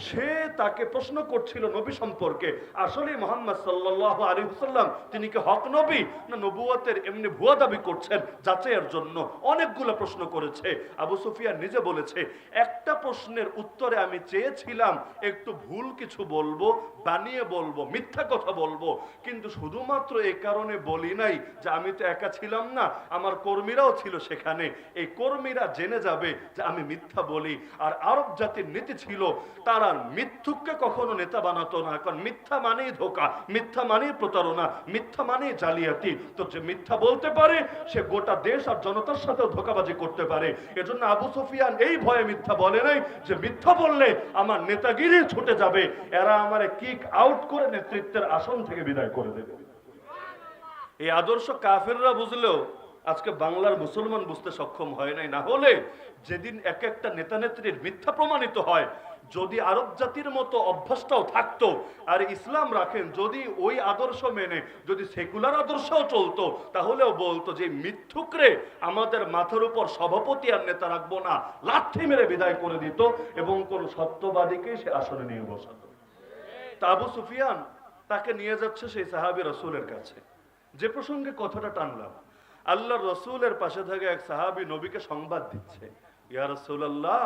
সে তাকে প্রশ্ন করছিল নবী সম্পর্কে, আসলে মুহাম্মদ সাল্লাল্লাহু আলাইহি ওয়াসাল্লাম তিনি কি হক নবী না নবুয়তের এমনি ভুয়া দাবি করছেন, যাচাইয়ের জন্য অনেকগুলো প্রশ্ন করেছে। আবু সুফিয়ান নিজে বলেছে, একটা প্রশ্নের উত্তরে আমি চেয়েছিলাম একটু ভুল কিছু বলবো, বানিয়ে বলবো, মিথ্যা কথা বলবো, কিন্তু শুধুমাত্র এই কারণে বলি নাই যে আমি তো একা ছিলাম না, আমার কর্মীরাও ছিল সেখানে, এই কর্মীরা জেনে যাবে যে আমি মিথ্যা বলি। আর আরব জাতির নীতি ছিল, তারা মিথ্যুককে কখনো নেতা বানাতো না, কারণ মিথ্যা মানেই ধোঁকা, মিথ্যা মানেই প্রতারণা, মিথ্যা মানেই জালিয়াতি। তো যে মিথ্যা বলতে পারে সে গোটা দেশ আর জনতার সাথেও ধোঁকাবাজি করতে পারে। এজন্য আবু সুফিয়ান এই ভয়ে মিথ্যা বলে নাই যে মিথ্যা বললে আমার নেতাগিরি ছুটে যাবে, এরা আমারে কিক আউট করে নেতৃত্বের আসন থেকে বিদায় করে দেবে। এই আদর্শ কাফেররা বুঝলেও আজকে বাংলার মুসলমান বুঝতে সক্ষম হয় নাই। না হলে যেদিন এক একটা নেতা নেত্রীর মিথ্যা প্রমাণিত হয়, যদি আরব জাতির মতো অভ্যাসটাও থাকতো আর ইসলাম রাখেন, যদি ওই আদর্শ মেনে যদি সেকুলার আদর্শও চলতো, তাহলেও বলতো যে মিথ্যুকরে আমাদের মাথার উপর সভাপতি আর নেতা রাখবো না, লাথি মেরে বিদায় করে দিত এবং কোন সত্যবাদীকে সে আসনে নিয়ে বসাতো। তা আবু সুফিয়ান তাকে নিয়ে যাচ্ছে সেই সাহাবী রাসূলের কাছে। যে প্রসঙ্গে কথাটা টানলাম, আল্লাহর রাসূলের পাশে থেকে এক সাহাবী নবীকে সংবাদ দিচ্ছে, ইয়া রাসূলুল্লাহ,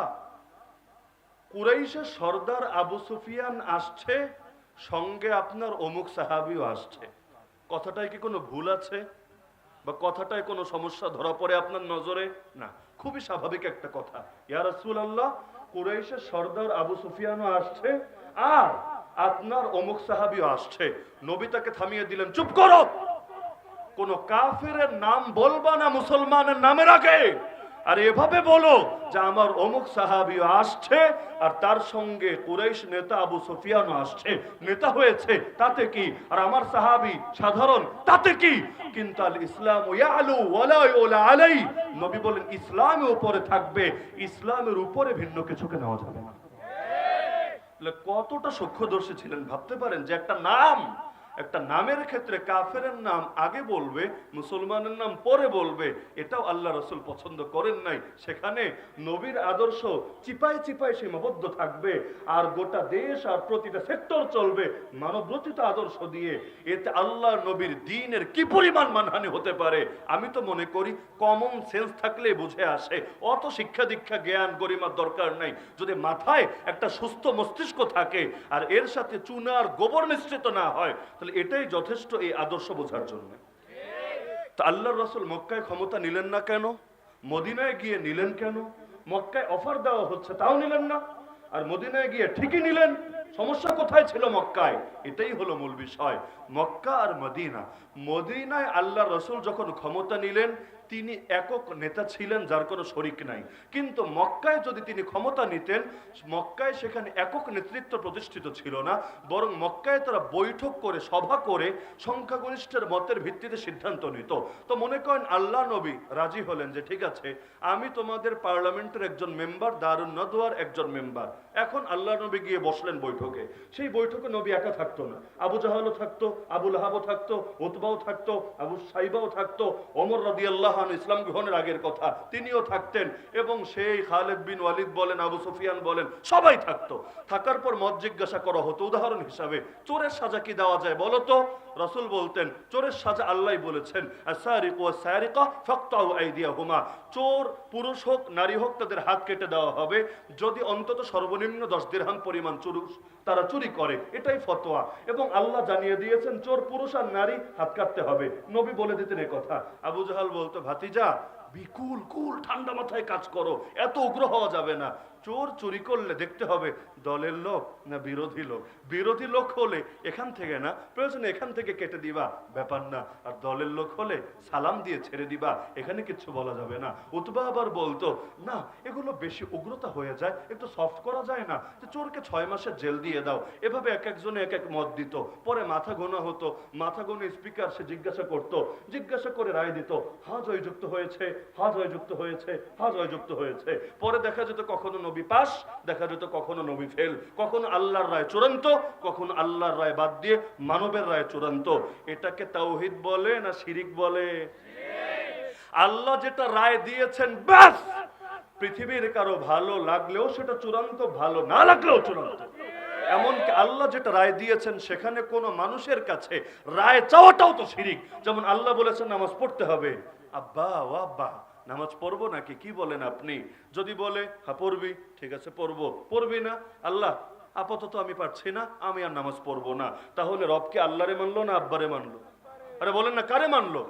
কুরাইশের সর্দার আবু সুফিয়ান আসছে, সঙ্গে আপনার অমুক সাহাবীও আসছে। কথাটায় কি কোনো ভুল আছে বা কথাটায় কোনো সমস্যা ধরা পড়ে আপনার নজরে? না, খুবই স্বাভাবিক একটা কথা। ইয়া রাসূলুল্লাহ, কুরাইশের সর্দার আবু সুফিয়ানও আসছে আর আপনার অমুক সাহাবীও আসছে। নবী তাকে থামিয়ে দিলেন, চুপ করো, কোন কাফেরের নাম বলবা না মুসলমানের নামের আগে, আর এভাবে বলো যে আমার অমুক সাহাবীও আসছে আর তার সঙ্গে কুরাইশ নেতা আবু সুফিয়ানও আসছে। নেতা হয়েছে তাতে কি, আর আমার সাহাবী সাধারণ তাতে কি? কিন্তু আল ইসলাম ইয়ালু ওয়ালা ইউলা আলাই, নবী বলেন ইসলামের উপরে থাকবে, ইসলামের উপরে ভিন্ন কিছুকে নেওয়া যাবে না। কতটা সূক্ষ্মদর্শী ছিলেন ভাবতে পারেন যে একটা নামের ক্ষেত্রে কাফেরের নাম আগে বলবে, মুসলমানের নাম পরে বলবে। এটাও আল্লাহ রাসূল পছন্দ করেন নাই। সেখানে নবীর আদর্শ চিপায় চিপায় সীমাবদ্ধ থাকবে আর গোটা দেশ আর প্রতিটা সেক্টর চলবে মানবরচিত আদর্শ দিয়ে। এতে আল্লাহ নবীর দ্বীনের কি পরিমাণ মানহানি হতে পারে আমি তো মনে করি কমন সেন্স থাকলে বুঝে আসে। অত শিক্ষা দীক্ষা জ্ঞান গরিমার দরকার নাই। যদি মাথায় একটা সুস্থ মস্তিষ্ক থাকে আর এর সাথে চুনা আর গোবর মিশ্রিত না হয়, তাহলে এটাই যথেষ্ট এই আদর্শ বোঝার জন্য। তা আল্লাহর রাসূল মক্কায় ক্ষমতা নিলেন না কেন? মদিনায় গিয়ে নিলেন কেন? মক্কায় অফার দেওয়া হচ্ছে তাও নিলেন না, আর মদিনায় গিয়ে ঠিকই নিলেন। সমস্যা কোথায় ছিল মক্কায়? এটাই হলো মূল বিষয়। মক্কা আর মদিনা, মদিনায় আল্লাহর রাসূল যখন ক্ষমতা নিলেন তিনি একক নেতা ছিলেন যার কোনো শরিক নাই। কিন্তু মক্কায় যদি তিনি ক্ষমতা নিতেন, মক্কায় সেখানে একক নেতৃত্ব প্রতিষ্ঠিত ছিল না, বরং মক্কায় তারা বৈঠক করে সভা করে সংখ্যাগরিষ্ঠের মতের ভিত্তিতে সিদ্ধান্ত নিত। তো মনে করেন আল্লাহ নবী রাজি হলেন যে ঠিক আছে আমি তোমাদের পার্লামেন্টের একজন মেম্বার, দারুন নদওয়ার একজন মেম্বার। এখন আল্লাহ নবী গিয়ে বসলেন বৈঠকে। সেই বৈঠকে নবী একা থাকতো না, আবু জাহালও থাকতো, আবু লাহাবও থাকতো, উতবাও থাকতো, আবু সাইবাও থাকতো, ওমর রাদিয়াল্লাহু আনহু ইসলাম গ্রহণের আগের কথা তিনিও থাকতেন, এবং সেই খালিদ বিন ওয়ালিদ বলেন, আবু সুফিয়ান বলেন, সবাই থাকতো। থাকার পর মত জিজ্ঞাসা করা হতো। উদাহরণ হিসাবে চোরের সাজা কি দেওয়া যায় বলো তো? রাসূল বলতেন চোরের সাজা আল্লাহই বলেছেন আস-সারিকু ওয়াস-সারিকা ফাকতাউ আইদিয়াহুমা, চোর পুরুষ হোক নারী হোক তাদের হাত কেটে দেওয়া হবে যদি অন্তত সর্বনিম্ন 10 দিরহাম পরিমাণ তারা চুরি করে। এটাই ফতোয়া, এবং আল্লাহ জানিয়ে দিয়েছেন চোর পুরুষ আর নারী হাত কাটতে হবে। নবী বলে দিতেন এই কথা। আবু জাহাল বলতো ভাতিজা বিকুল কুল ঠান্ডা মাথায় কাজ করো, এত উগ্র হওয়া যাবে না। চোর চুরি করলে দেখতে হবে দলের লোক না বিরোধী লোক। বিরোধী লোক হলে এখান থেকে না, প্রয়োজনে এখান থেকে কেটে দিবা, ব্যাপার না। আর দলের লোক হলে সালাম দিয়ে ছেড়ে দিবা, এখানে কিছু বলা যাবে না। উতবা আবার বলতো না এগুলো বেশি উগ্রতা হয়ে যায়, একটু সফট করা যায় না, যে চোরকে 6 মাসের জেল দিয়ে দাও। এভাবে এক একজনে এক এক মত দিত। পরে মাথা গোনা হতো, মাথা গোনা স্পিকার সে জিজ্ঞাসা করতো, জিজ্ঞাসা করে রায় দিত, হা জয়যুক্ত হয়েছে, হা জয়যুক্ত হয়েছে, হা জয়যুক্ত হয়েছে। পরে দেখা যেত কখনো নবী পাস, দেখা যেত কখনো নবী ফেল, কখনো আল্লাহর রায় চূড়ান্ত, কখনো আল্লাহর রায় বাদ দিয়ে মানবের রায় চূড়ান্ত। এটাকে তাওহীদ বলে না শিরিক বলে? আল্লাহ যেটা রায় দিয়েছেন ব্যাস, পৃথিবীর কারো ভালো লাগলেও সেটা চূড়ান্ত, ভালো না লাগলেও চূড়ান্ত। এমনকি আল্লাহ যেটা রায় দিয়েছেন সেখানে কোনো মানুষের কাছে রায় চাওয়াটাও তো শিরিক। যেমন আল্লাহ বলেছেন নামাজ পড়তে হবে, আব্বা ও আব্বা নামাজ পড়বো নাকি, কি বলেন আপনি? যদি বলে হ্যাঁ পড়বি, ঠিক আছে পড়বো। পড়বি না, আল্লাহ আপাতত আমি পারছি না, আমি আর নামাজ পড়বো না। তাহলে রবকে আল্লাহরে মানলো না আব্বারে মানলো? আরে বলেন না, কারে মানলো?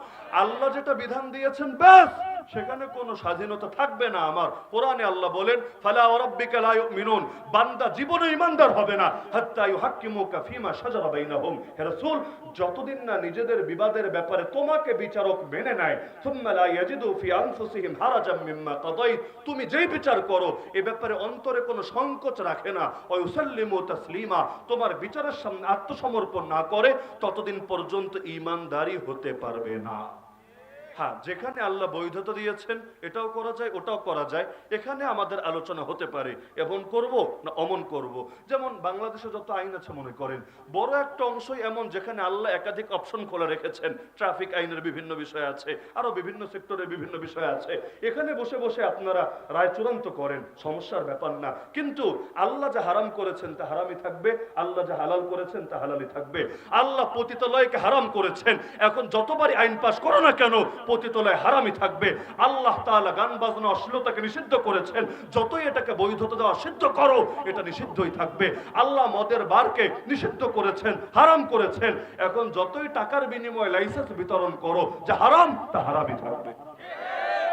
আল্লাহ যেটা বিধান দিয়েছেন ব্যাস, সেখানে কোনো স্বাধীনতা থাকবে না। আমার কোরআনে আল্লাহ বলেন ফালা ওয়ারাব্বিকা লা ইউমিনুন, বান্দা জীবনে ঈমানদার হবে না হাত্তা ইউহাক্কিমুকা ফিমা শাজারা বাইনাহুম। হে রাসূল, যতদিন না নিজেদের বিবাদের ব্যাপারে তোমাকে বিচারক মেনে নেয়, সুম্মা লা ইয়াজিদু ফি আনফুসিহিম হারাজাম মিম্মা কাদাইত, তুমি যেই বিচার করো এ ব্যাপারে অন্তরে কোনো সংকোচ রাখে না, ওয়া ইউসাল্লিমু তাসলিমা, তোমার বিচারের সামনে আত্মসমর্পণ না করে ততদিন পর্যন্ত ঈমানদারি হতে পারবে না। হ্যাঁ, যেখানে আল্লাহ বৈধতা দিয়েছেন এটাও করা যায়, ওটাও করা যায়। এখানে আমাদের আলোচনা হতে পারে এমন করব না অমন করব। যেমন বাংলাদেশে যত আইন আছে মনে করেন বড় একটা অংশই এমন যেখানে আল্লাহ একাধিক অপশন খোলা রেখেছেন। ট্রাফিক আইনের বিভিন্ন বিষয় আছে, আরো বিভিন্ন সেক্টরের বিভিন্ন বিষয় আছে। এখানে বসে বসে আপনারা রায় চূড়ান্ত করেন, সমস্যার ব্যাপার না। কিন্তু আল্লাহ যা হারাম করেছেন তা হারামই থাকবে, আল্লাহ যা হালাল করেছেন তা হালালই থাকবে। আল্লাহ পতিতালয়কে হারাম করেছেন, এখন যতবারই আইন পাস করো না কেন পতিতলায় হারামি থাকবে। আল্লাহ তাআলা গান বাজনা অশ্লীলতাকে নিষিদ্ধ করেছেন, যতই এটাকে বৈধতা দেওয়া সিদ্ধ করো এটা নিষিদ্ধই থাকবে। আল্লাহ মদের বারকে নিষিদ্ধ করেছেন, হারাম করেছেন। এখন যতই টাকার বিনিময়ে লাইসেন্স বিতরণ করো, যে হারাম তা হারামই থাকবে।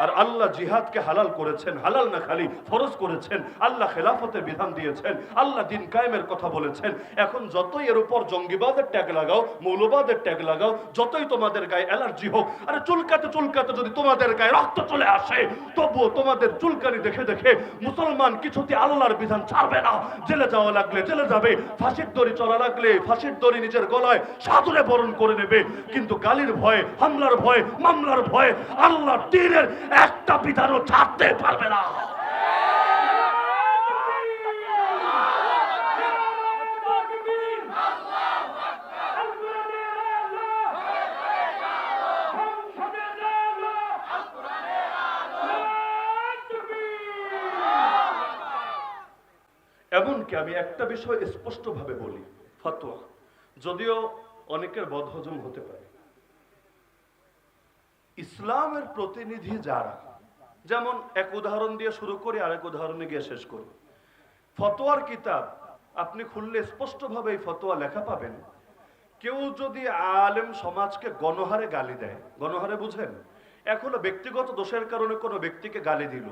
আর আল্লাহ জিহাদকে হালাল করেছেন, হালাল না খালি ফরজ করেছেন। আল্লাহ খেলাফতের বিধান দিয়েছেন, আল্লাহ দিন কায়েমের কথা বলেছেন। এখন যতই এর উপর জঙ্গিবাদের ট্যাগ লাগাও, মৌলবাদের ট্যাগ লাগাও, যতই তোমাদের গায়ে অ্যালার্জি হোক, আরে চুলকাতে চুলকাতে যদি তোমাদের গায়ে রক্ত চলে আসে, তবুও তোমাদের চুলকানি দেখে দেখে মুসলমান কিছুতে আল্লাহর বিধান ছাড়বে না। জেলে যাওয়া লাগলে জেলে যাবে, ফাঁসির দড়ি চলা লাগলে ফাঁসির দড়ি নিজের গলায় সাদরে বরণ করে নেবে। কিন্তু গালির ভয়ে, হামলার ভয়ে, মামলার ভয়ে আল্লাহর দ্বীনের একটা বিধানও ছাড়তে পারবে না। এমনকি আমি একটা বিষয় স্পষ্টভাবে বলি, ফতোয়া যদিও অনেকের বদহজম হতে পারে, ইসলামের প্রতিনিধি যারা, যেমন এক উদাহরণ দিয়ে শুরু করি, আরেক উদাহরণে গিয়ে শেষ করি। ফতোয়ার কিতাব আপনি খুললে স্পষ্টভাবে এই ফতোয়া লেখা পাবেন। কেউ যদি আলেম সমাজকে গণহারে গালি দেয়, গণহারে বুঝেন, এখনো ব্যক্তিগত দোষের কারণে কোনো ব্যক্তিকে গালি দিল,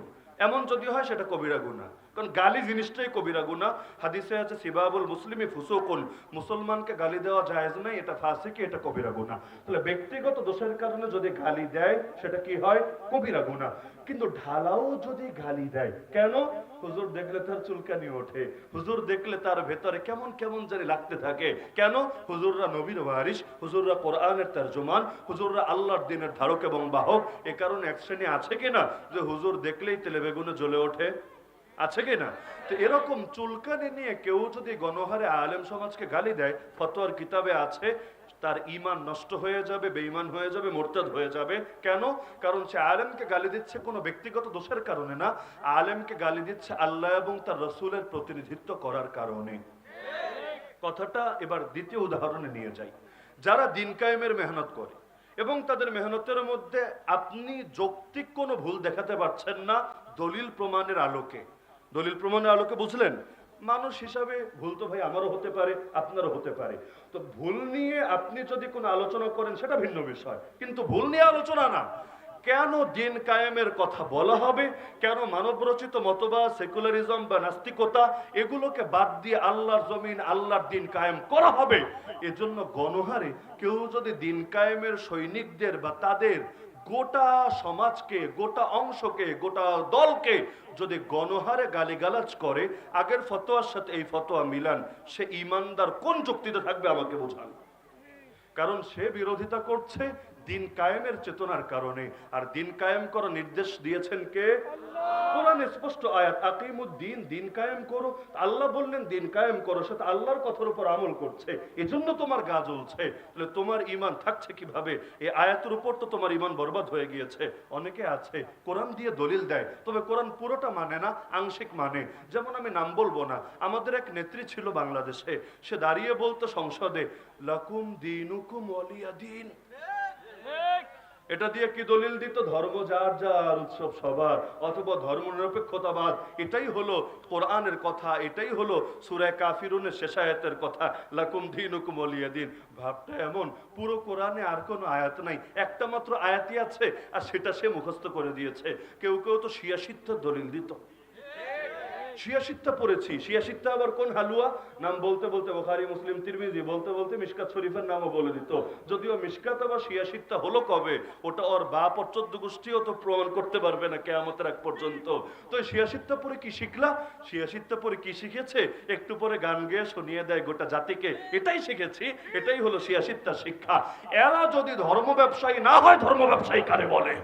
এমন যদি হয় সেটা কবিরা গুনাহ। কারণ গালি জিনিসটাই কবিরা গুনাহ। হাদিসে আছে সিবাবুল মুসলিমি ফুসুকুন, মুসলমানকে গালি দেওয়া জায়েজ নাই, এটা ফাসিকি, এটা কবিরা গুনাহ। তাহলে ব্যক্তিগত দোষের কারণে যদি গালি দেয় সেটা কি হয়? কবিরা গুনাহ। কিন্তু ঢালাও যদি গালি দেয়, কেন? হুজুর দেখলে তার চুলকানি ওঠে, হুজুর দেখলে তার ভেতরে কেমন কেমন জানি লাগতে থাকে, কেন? হুজুররা নবীর ওয়ারিস, হুজুররা কোরআনের তরজমান, হুজুররা আল্লাহর দ্বীনের ধারক এবং বাহক। এ কারণে এক শ্রেণী আছে কিনা যে হুজুর দেখলেই তেলে বেগুনে জ্বলে ওঠে, আছে কিনা? তো এরকম চুলকানি নিয়ে কেউ যদি গণহারে আলেম সমাজকে গালি দেয়, ফতোয়ার কিতাবে আছে তার ঈমান নষ্ট হয়ে যাবে, বেঈমান হয়ে যাবে, মুরতাদ হয়ে যাবে। কেন? কারণ সে আলেমকে গালি দিচ্ছে কোনো ব্যক্তিগত দোষের কারণে না, আলেমকে গালি দিচ্ছে আল্লাহ এবং তার রাসূলের প্রতিনিধিত্ব করার কারণে। কথাটা এবার দ্বিতীয় উদাহরণে নিয়ে যাই। যারা দিন কায়েমের মেহনত করে এবং তাদের মেহনতের মধ্যে আপনি যৌক্তিক কোনো ভুল দেখাতে পারছেন না দলিল প্রমাণের আলোকে, দলিল প্রমাণের আলোকে, বুঝলেন? মানুষ হিসাবে ভুল তো ভাই আমারও হতে পারে, আপনারও হতে পারে। তো ভুল নিয়ে আপনি যদি কোনো আলোচনা করেন সেটা ভিন্ন বিষয়, কিন্তু ভুল নিয়ে আলোচনা না। কেন দিন কায়েমের কথা বলা হবে? কেন মানবরচিত মতবাদ, সেকুলারিজম বা নাস্তিকতা এগুলোকে বাদ দিয়ে আল্লাহর জমিন, আল্লাহর দিন কায়েম করা হবে? এজন্য গণহারে কেউ যদি দিন কায়েমের সৈনিকদের বা তাদের গোটা সমাজকে, গোটা অংশকে, গোটা দলকে যদি গণহারে গালিগালাজ করে, আগের ফতোয়ার সাথে এই ফতোয়া মিলান, সে ঈমানদার কোন যুক্তিতে থাকবে আমাকে বোঝান। কারণ সে বিরোধিতা করছে দিন কায়েমের চেতনার কারণে। আর দিন কায়েম করার নির্দেশ দিয়েছেন কে? কোরআনে স্পষ্ট আয়াত, আকিমুদ্দিন, দিন কায়েম করো। আল্লাহ বললেন দিন কায়েম করো, সেটা আল্লাহর কথার উপর আমল করছে, এজন্য তোমার গা জ্বলছে। তাহলে তোমার ঈমান থাকছে কিভাবে? এই আয়াতের উপর তো তোমার ঈমান বরবাদ হয়ে গিয়েছে। অনেকে আছে কোরআন দিয়ে দলিল দেয়, তবে কোরআন পুরোটা মানে না, আংশিক মানে। যেমন আমি নাম বলবো না, আমাদের এক নেত্রী ছিল বাংলাদেশে, সে দাঁড়িয়ে বলতো সংসদে, লাকুম দীনুকুম ওয়ালিয়া দীন। এটা দিয়ে কি দলিল দিত? ধর্ম যার যার, উৎসব সবার, অথবা ধর্ম নিরপেক্ষতাবাদ। এটাই হলো কোরআনের কথা, এটাই হলো সূরা কাফিরুনের শেষ আয়াতের কথা, লাকুম দীনুকুম ওয়ালিয়া দীন। ভাবটা এমন, পুরো কোরআনে আর কোনো আয়াত নাই, একটা মাত্র আয়াতই আছে, আর সেটা সে মুখস্থ করে দিয়েছে। কেউ কেউ তো শিয়াশিত্বের দলিল দিত। শিয়াশিত্তা পড়েছি, শিয়াশিত্তা আবার কোন হালুয়া? নাম বলতে বলতে বুখারী, মুসলিম, তিরমিজি বলতে বলতে মিশকাত শরীফের নামও বলে দিত। যদিও মিশকাত আবার শিয়াশিত্তা হলো কবে, ওটা ওর বাপ ওর 14 গোষ্ঠীও তো প্রমাণ করতে পারবে না কিয়ামতের আগ পর্যন্ত। তো শিয়াশিত্তা পরে কি শিখলা? শিয়াশিত্তা পরে কি শিখেছে? একটু পরে গান গেয়ে শুনিয়ে দেয় গোটা জাতিকে, এটাই শিখেছি, এটাই হলো শিয়াশিত্তার শিক্ষা। এরা যদি ধর্ম ব্যবসায়ী না হয়, ধর্ম ব্যবসায়ী কারে বলে?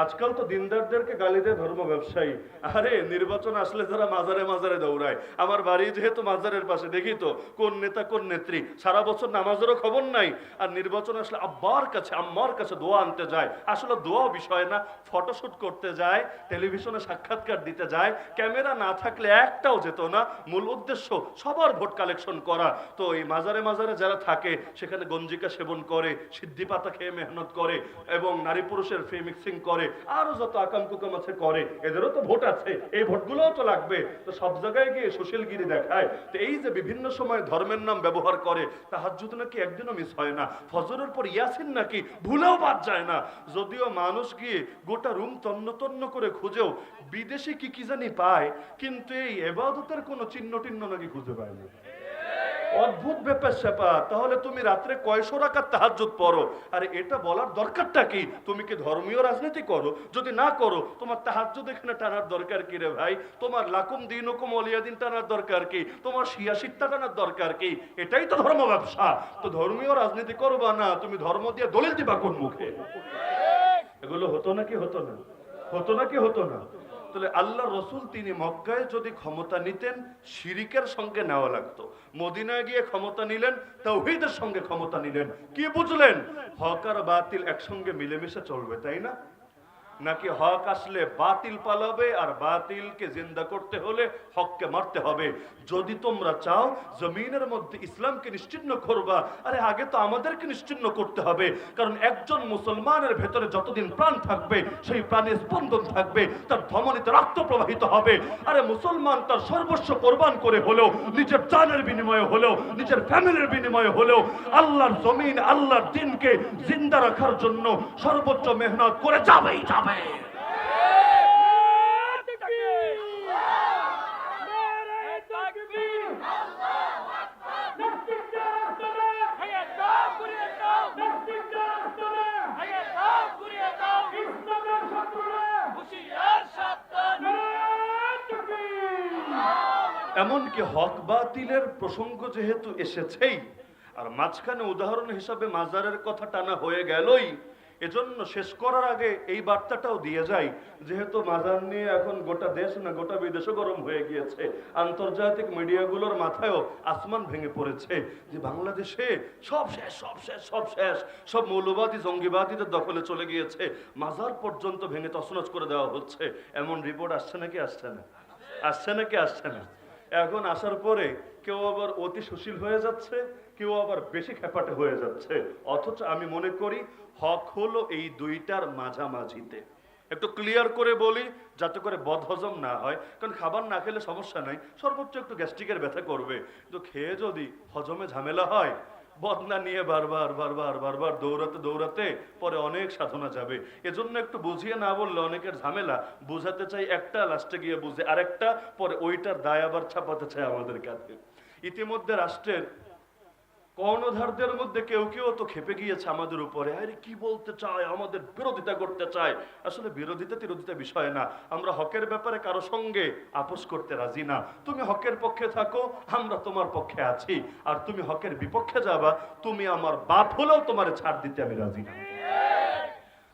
আজকাল তো দিনদারদেরকে গালি দেয় ধর্ম ব্যবসায়ী। আরে নির্বাচন আসলে যারা মাজারে মাজারে দৌড়ায়, আমার বাড়ি যেহেতু মাজারের পাশে, দেখি তো কোন নেতা কোন নেত্রী সারা বছর নামাজেরও খবর নাই, আর নির্বাচন আসলে আব্বার কাছে আম্মার কাছে দোয়া আনতে যায়। আসলে দোয়া বিষয় না, ফটোশুট করতে যায়, টেলিভিশনে সাক্ষাৎকার দিতে যায়, ক্যামেরা না থাকলে একটাও যেত না। মূল উদ্দেশ্য সবার ভোট কালেকশন করা। তো এই মাজারে মাজারে যারা থাকে সেখানে গঞ্জিকা সেবন করে, সিদ্ধি পাতা খেয়ে মেহনত করে এবং নারী পুরুষের ফ্রি মিক্সিং করে, আরো যত আকাম কুকাম আছে করে, এদেরও তো ভোট আছে, এই ভোটগুলোও তো লাগবে। তো সব জায়গায় গিয়ে সুশীলগিরি দেখায়। তো এই যে বিভিন্ন সময় ধর্মের নাম ব্যবহার করে, তাহাজ্জুদ নাকি একদিনও মিস হয় না, ফজরের পর ইয়াসিন নাকি ভুলেও বাদ যায় না। যদিও মানুষ গিয়ে গোটা রুম তন্ন তন্ন করে খুঁজেও বিদেশে কি কি জানি পায়, কিন্তু এই ইবাদতের কোনো চিহ্ন টিহ্ন নাকি খুঁজে পায় না। অদ্ভুত ব্যাপার স্যাপার। তাহলে তুমি রাত্রে কয়শো রাকাত তাহাজ্জুদ পড়ো, আর এটা বলার দরকারটা কি? তুমি কি ধর্মীয় রাজনীতি করো? যদি না করো, তোমার তাহাজ্জুদ এখানে টানার দরকার কি রে ভাই? তোমার লাকুম দিনুকুম ওয়ালিয়াদিন টানার দরকার কি? তোমার শিয়া শিক্ষা টানার দরকার কি? এটাই তো ধর্ম ব্যবসা। তো ধর্মীয় রাজনীতি করবা না, তুমি ধর্ম দিয়ে দলিল দিবা কোন মুখে? এগুলো হতো নাকি হতো না? হতো নাকি হতো না? তাহলে আল্লাহ রসুল তিনি মক্কায় যদি ক্ষমতা নিতেন, শিরিকের সঙ্গে নেওয়া লাগতো। মদিনায় গিয়ে ক্ষমতা নিলেন, তাওহীদের সঙ্গে ক্ষমতা নিলেন। কি বুঝলেন? হক আর বাতিল একসঙ্গে মিলেমিশে চলবে, তাই না? নাকি হক আসলে বাতিল পালাবে, আর বাতিলকে জিন্দা করতে হলে হককে মারতে হবে? যদি তোমরা চাও জমিনের মধ্যে ইসলামকে নিশ্চিহ্ন করবা, আরে আগে তো আমাদেরকে নিশ্চিহ্ন করতে হবে। কারণ একজন মুসলমানের ভেতরে যতদিন প্রাণ থাকবে, সেই প্রাণে স্পন্দন থাকবে, তার ধমনীতে রক্ত প্রবাহিত হবে। আরে মুসলমান তার সর্বস্ব কোরবান করে হলেও, নিজের জানের বিনিময়ে হলেও, নিজের ফ্যামিলির বিনিময়ে হলেও আল্লাহর জমিন, আল্লাহর দ্বীনকে জিন্দা রাখার জন্য সর্বোচ্চ মেহনত করে যাবেই যাবে। এমনকি হক বাতিলের প্রসঙ্গ যেহেতু এসেছেই, আর মাঝখানে উদাহরণ হিসাবে মাজারের কথা টানা হয়ে গেলই, এজন্য শেষ করার আগে এই বার্তাটাও দিয়ে যায়। যেহেতু মাজার নিয়ে এখন গোটা দেশ না গোটা বিদেশও গরম হয়ে গিয়েছে, আন্তর্জাতিক মিডিয়াগুলোর মাথায়ও আসমান ভেঙে পড়েছে যে বাংলাদেশে সব শেষ, সব শেষ, সব শেষ, সব মৌলবাদী জঙ্গিবাদীদের দখলে চলে গিয়েছে, মাজার পর্যন্ত ভেঙে তছনছ করে দেওয়া হচ্ছে। এমন রিপোর্ট আসছে নাকি আসছে না? আসছে নাকি আসছে না? এখন আসার পরে কেউ আবার অতি সুশীল হয়ে যাচ্ছে, কেউ আবার বেশি খেপাটে হয়ে যাচ্ছে। অথচ আমি মনে করি হক হলো এই দুইটার মাঝামাঝিতে। একটু ক্লিয়ার করে বলি যাতে করে বদহজম না হয়, কারণ খাবার না খেলে সমস্যা নাই, সর্বোচ্চ একটু গ্যাস্ট্রিকের ব্যথা করবে, কিন্তু খেয়ে যদি হজমে ঝামেলা হয়, বদনা নিয়ে বারবার বারবার বারবার দৌড়াতে দৌড়াতে পরে অনেক সাধনা যাবে। এজন্য একটু বুঝিয়ে না বললে অনেকের ঝামেলা, বুঝাতে চাই একটা, লাস্টে গিয়ে বুঝে আরেকটা, পরে ওইটার দায় আবার চাপাতে চাই আমাদের কাছে। ইতিমধ্যে রাষ্ট্রের কর্ণধারদের মধ্যে কেউ কেউ তো খেপে গিয়েছে আমাদের উপরে, আরে কি বলতে চায়, আমাদের বিরোধিতা করতে চায়। আসলে বিরোধিতা বিষয় না, আমরা হকের ব্যাপারে কারো সঙ্গে আপোষ করতে রাজি না। তুমি হকের পক্ষে থাকো, আমরা তোমার পক্ষে আছি, আর তুমি হকের বিপক্ষে যাবা, তুমি আমার বাপ হলেও তোমার ছাড় দিতে আমি রাজি না।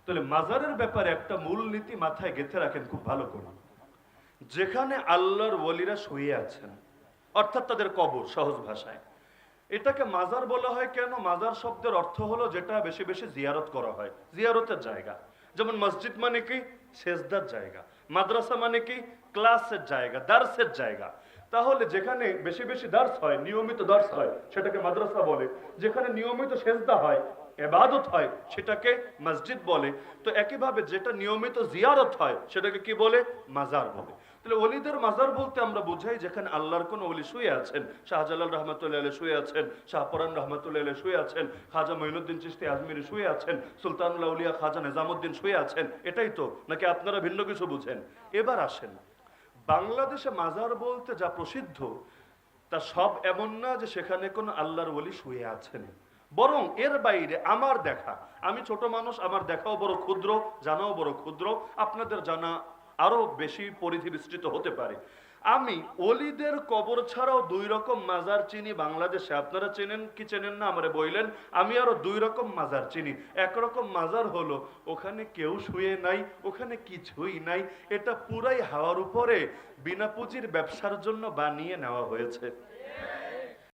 তাহলে মাজারের ব্যাপারে একটা মূলনীতি মাথায় গেঁথে রাখেন খুব ভালো করে। যেখানে আল্লাহর ওয়ালিরা শুয়ে আছেন, অর্থাৎ তাদের কবর, সহজ ভাষায় এটাকে মাজার বলা হয় কেন? মাজার শব্দের অর্থ হলো যেটা বেশি বেশি জিয়ারত করা হয়, জিয়ারতের জায়গা। যেমন মসজিদ মানে কি? সেজদার জায়গা। মাদ্রাসা মানে কি? ক্লাসের জায়গা, দার্সের জায়গা। তাহলে যেখানে বেশি বেশি দার্স হয়, নিয়মিত দার্স হয়, সেটাকে মাদ্রাসা বলে। যেখানে নিয়মিত সেজদা হয়, ইবাদত হয়, সেটাকে মসজিদ বলে। তো একইভাবে যেটা নিয়মিত জিয়ারত হয় সেটাকে কি বলে? মাজার বলে। তাহলে ওলিদের মাজার বলতে আমরা বুঝাই যেখানে আল্লাহর কোন ওলি শুয়ে আছেন। শাহজালাল রহমাতুল্লাহ আলাইহি শুয়ে আছেন, শাহপরান রহমাতুল্লাহ আলাইহি শুয়ে আছেন, খাজা মঈনুদ্দিন চিশতি আজমিরি শুয়ে আছেন, সুলতানুল আউলিয়া খাজা নিজামুদ্দিন শুয়ে আছেন। এটাই তো, নাকি আপনারা ভিন্ন কিছু বুঝেন? এবার আসেন, বাংলাদেশে মাজার বলতে যা প্রসিদ্ধ তা সব এমন না যে সেখানে কোন আল্লাহর ওলি শুয়ে আছেন। বরং এর বাইরে আমার দেখা, আমি ছোট মানুষ, আমার দেখাও বড় ক্ষুদ্র, জানাও বড় ক্ষুদ্র, আপনাদের জানা আরো বেশি পরিধি বিস্তৃত হতে পারে। আমি অলিদের কবর ছাড়াও 2 রকম মাজার চিনি বাংলাদেশে। আপনারা চেনেন কি চেনেন না আমারে বললেন। আমি আরো 2 রকম মাজার চিনি। একরকম মাজার হলো ওখানে কেউ শুয়ে নাই, ওখানে কিছুই নাই, এটা পুরাই হাওয়ার উপরে বিনা পুঁজির ব্যবসার জন্য বানিয়ে নেওয়া হয়েছে।